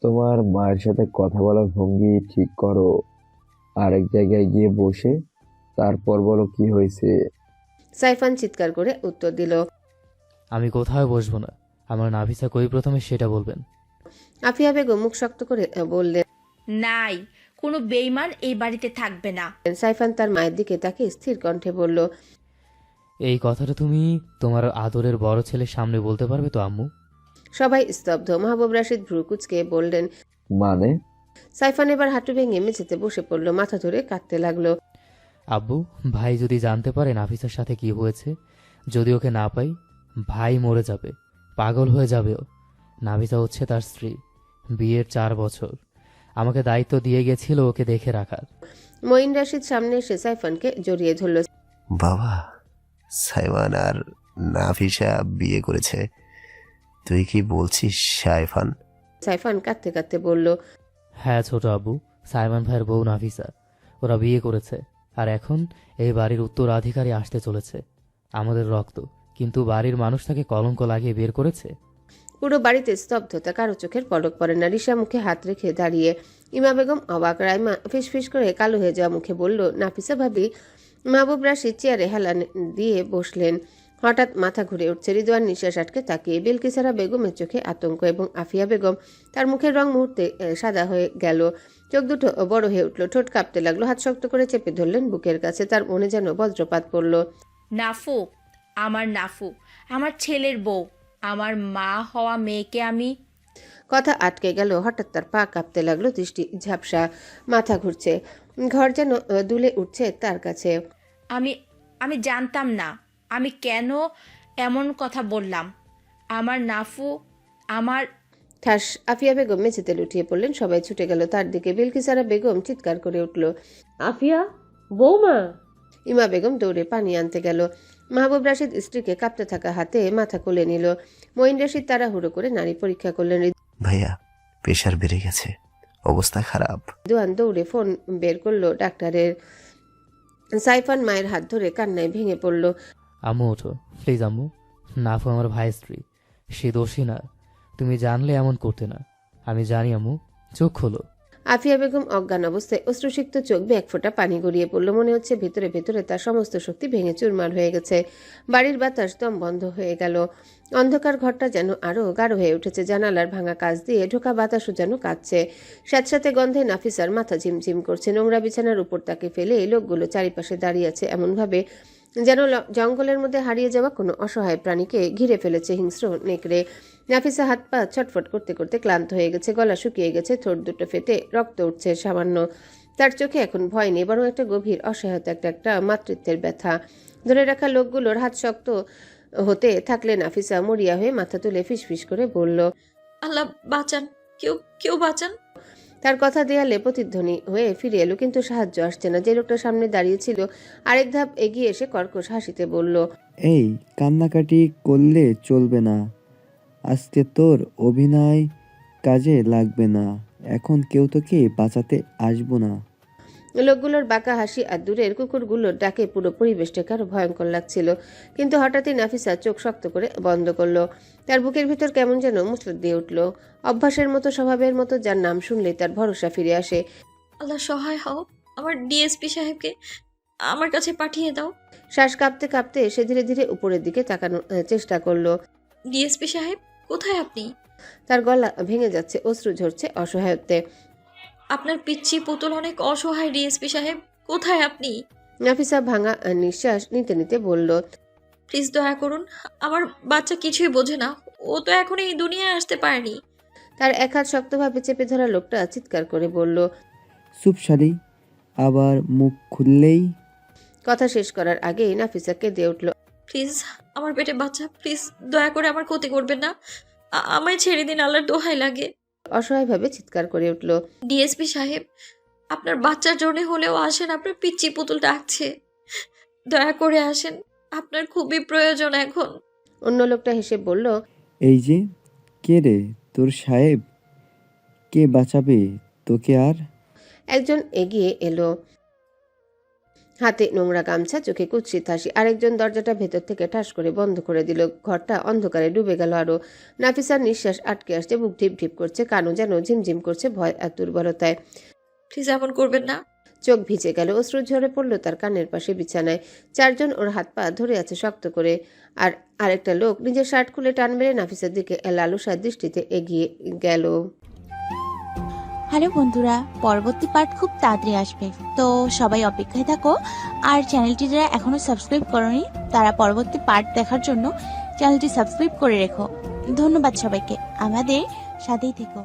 তোমার মায়ের সাথে কথা বলার ভঙ্গি ঠিক করো। আরেক জায়গায় গিয়ে বসে তারপর বলো কি হয়েছে। সাইফান চিৎকার করে উত্তর দিল। আমি কোথাও বসবো না, আমার নাফিসা কই প্রথমে সেটা বলবেন। আফিয়া বেগম মুখ শক্ত করে বললেন, নাই, কোনো বেইমান এই বাড়িতে থাকবে না। সাইফান তার মায়ের দিকে তাকে স্থির কণ্ঠে বলল, এই কথাটা তুমি তোমার আদরের বড় ছেলের সামনে বলতে পারবে তো আম্মু? সবাই স্তব্ধ। মাহবুব রাশিদ ভ্রু কুচকে বললেন, মানে? সাইফান এবার হাঁটু ভেঙে মেঝেতে বসে পড়ল, মাথা ধরে কাঁদতে লাগলো। আব্বু, ভাই যদি জানতে পারে নাফিসার সাথে কি হয়েছে, যদি ওকে না পাই, ভাই মরে যাবে, পাগল হয়ে যাবেও। নাফিসা হচ্ছে তার স্ত্রী, বিয়ের 4 বছর। আমাকে দায়িত্ব দিয়ে গেছিল ওকে দেখে রাখার। মঈন রাশিদ সামনে এসে সাইফানকে জড়িয়ে ধরল। বাবা, সাইমান আর নাফিসা বিয়ে করেছে? তুই কি বলছিস সাইফান? সাইফান কাঁদতে কাঁদতে বলল, হ্যাঁ ছোট আব্বু, সাইমান ভাইয়ের বউ নাফিসা, ওরা বিয়ে করেছে। আর এখন এই বাড়ির উত্তরাধিকারী আসতে চলেছে, আমাদের রক্ত। কিন্তু বাড়ির মানুষ তাকে কলঙ্ক লাগিয়ে বের করেছে। পুরো বাড়িতে স্তব্ধতা, কারো চোখের পলক পড়ে না। রিসা মুখে হাত রেখে দাঁড়িয়ে। ইমা বেগম অবাক। রাইমা ফিসফিস করে কালো হয়ে যাওয়া মুখে বলল, নাফিসা ভাবি। মাহবুব রাশিদ চেয়ারে হেলান দিয়ে বসলেন। হঠাৎ মাথা ঘুরে উঠছে। রিদওয়ান নিঃশ্বাস আটকে তাকিয়ে। বিলকিসারা বেগমের চোখে আতঙ্ক, এবং আফিয়া বেগম, তার মুখের রং মুহূর্তে সাদা হয়ে গেল। চোখ দুটো বড় হয়ে উঠল, ঠোঁট কাঁপতে লাগলো। হাত শক্ত করে চেপে ধরলেন বুকের কাছে। তার মনে যেন বজ্রপাত পড়ল। নাফু, আমার ছেলের বউ, আমার মা হওয়া মেয়েকে আমি। কথা আটকে গেল। হঠাৎ তার পা কাঁপতে লাগলো, দৃষ্টি ঝাপসা, মাথা ঘুরছে, ঘর যেন দুলে উঠছে তার কাছে। আমি জানতাম না আমি কেন এমন কথা বললাম। আমার নাফু, আমার। ঠাস, আফিয়া বেগম মেঝেতে লুটিয়ে পড়লেন। সবাই ছুটে গেল তার দিকে। বিলকিসারা বেগম চিৎকার করে উঠল, আফিয়া, বৌমা! ইমা বেগম দৌড়ে পানি আনতে গেল। মাহবুব রাশিদ স্ত্রীকে কাঁপতে থাকা হাতে মাথা কোলে নিল। মঈন রাশিদ তাড়াহুড়ো করে নারী পরীক্ষা করলেন। ভাইয়া, প্রেশার বেড়ে গেছে, অবস্থা খারাপ। রিদওয়ান দৌড়ে ফোন বের করলো ডাক্তারের। সাইফান মায়ের হাত ধরে কান্নায় ভেঙে পড়ল। আম্মু ওঠো প্লিজ আম্মু, নাফু আমার ভাইয়ের স্ত্রী, সে দোষী না। তুমি জানলে এমন করতে না। আমি জানি আম্মু, চোখ খোলো। আফিয়া বেগম অজ্ঞান অবস্থায়, অশ্রুসিক্ত চোখ বেয়ে এক ফোঁটা পানি গড়িয়ে পড়ল। মনে হচ্ছে ভেতরে ভেতরে তার সমস্ত শক্তি ভেঙে চুরমার হয়ে গেছে। বাড়ির বাতাস দম বন্ধ হয়ে গেল। অন্ধকার ঘরটা যেন আরো গাঢ় হয়ে উঠেছে। জানালার ভাঙা কাচ দিয়ে ঢোকা বাতাসও যেন কাঁদছে। স্যাঁতস্যাঁতে গন্ধে নাফিসার মাথা ঝিমঝিম করছে। নোংরা বিছানার উপর তাকে ফেলে এই লোকগুলো চারিপাশে দাঁড়িয়ে আছে এমনভাবে যেন জঙ্গলের মধ্যে হারিয়ে যাওয়া কোনো অসহায় প্রাণীকে ঘিরে ফেলেছে হিংস্র নেকড়ে। নাফিসা হাত পা ছটফট করতে করতে ক্লান্ত হয়ে গেছে, গলা শুকিয়ে গেছে, ঠোঁট দুটো ফেটে রক্ত উঠছে সামান্য। তার চোখে এখন ভয় নেই, বরং একটা গভীর অসহায়তা, একটা মাতৃত্বের ব্যথা। ধরে রাখা লোকগুলোর হাত শক্ত হতে থাকলে নাফিসা মরিয়া হয়ে মাথা তুলে ফিসফিস করে বলল, আল্লাহ বাঁচান, কেউ বাঁচান। তার কথা দেয়ালে প্রতিধ্বনি হয়ে ফিরে এলো, কিন্তু সাহায্য আসছে না। যে লোকটা সামনে দাঁড়িয়েছিল আরেক ধাপ এগিয়ে এসে কর্কশ হাসিতে বলল, এই কান্নাকাটি করলে চলবে না, আজকে তোর অভিনয় কাজে লাগবে না। এখন কেউ তোকে বাঁচাতে আসবো না। লোকগুলোর বাঁকা হাসি আর দূরের কুকুরগুলোর ডাকে পুরো পরিবেশটাকে আরো ভয়ঙ্কর লাগছিল। কিন্তু হঠাৎই নাফিসা চোখ শক্ত করে বন্ধ করলো। তার বুকের ভিতর কেমন যেন মুচড় দিয়ে উঠল। অভ্যাসের মতো, স্বভাবের মতো যার নাম শুনলেই তার ভরসা ফিরে আসে। আল্লাহ সহায় হও, আমার ডিএসপি সাহেবকে আমার কাছে পাঠিয়ে দাও। শ্বাস কাঁপতে কাঁপতে সে ধীরে ধীরে উপরের দিকে তাকানোর চেষ্টা করলো। ডিএসপি সাহেব, কোথায় আপনি? তার গলা ভেঙে যাচ্ছে, অশ্রু ঝরছে অসহায়ত্বে। আপনার পিচ্ছি পুতুল অনেক অসহায় ডিএসপি সাহেব, কোথায় আপনি? নাফিসা ভাঙা নিঃশ্বাস নিতে নিতে বলল, প্লিজ দয়া করুন, আমার বাচ্চা কিছুই বোঝে না, ও তো এখন এই দুনিয়ায় আসতে পারেনি। তার এক হাত শক্তভাবে চেপে ধরা লোকটা চিৎকার করে বলল, চুপ শালি, আবার মুখ খুললেই। কথা শেষ করার আগেই নাফিসা কেঁদে উঠল। প্লিজ আমার পেটে বাচ্চা, প্লিজ দয়া করে আমার ক্ষতি করবেন না, আমায় ছেড়ে দিন, আল্লাহর দোহাই লাগে। অসহায়ভাবে চিৎকার করে উঠল, ডিএসপি সাহেব, আপনার বাচ্চার জন্য হলেও আসেন, আপনার পিচ্চি পুতুল ডাকছে, দয়া করে আসেন, আপনার খুবই প্রয়োজন এখন। অন্য লোকটা হেসে বলল, এই যে, কে রে তোর সাহেব? কে বাঁচাবে তোকে আর? একজন এগিয়ে এলো, হাতে নোংরা গামছা, চোখে কুৎসিত হাসি। আরেকজন দরজাটা ভেতর থেকে ঠাস করে বন্ধ করে দিল। ঘরটা অন্ধকারে ডুবে গেল আরো। নাফিসার নিঃশ্বাস আটকে আসছে, বুক ঢিপ ঢিপ করছে, কানও যেন ঝিমঝিম করছে ভয় আর দুর্বলতায়। প্লিজ এমন করবেন না। চোখ ভিজে গেল, অশ্রু ঝরে পড়লো তার কানের পাশে বিছানায়। চারজন ওর হাত পা ধরে আছে শক্ত করে, আর আরেকটা লোক নিজের শার্ট খুলে টান মেরে নাফিসার দিকে লালসার দৃষ্টিতে এগিয়ে গেল। হ্যালো বন্ধুরা, পরবর্তী পার্ট খুব তাড়াতাড়ি আসবে, তো সবাই অপেক্ষায় থাকো। আর চ্যানেলটি যারা এখনো সাবস্ক্রাইব করোনি তারা পরবর্তী পার্ট দেখার জন্য চ্যানেলটি সাবস্ক্রাইব করে রেখো। ধন্যবাদ সবাইকে, আমাদের সাথেই থেকো।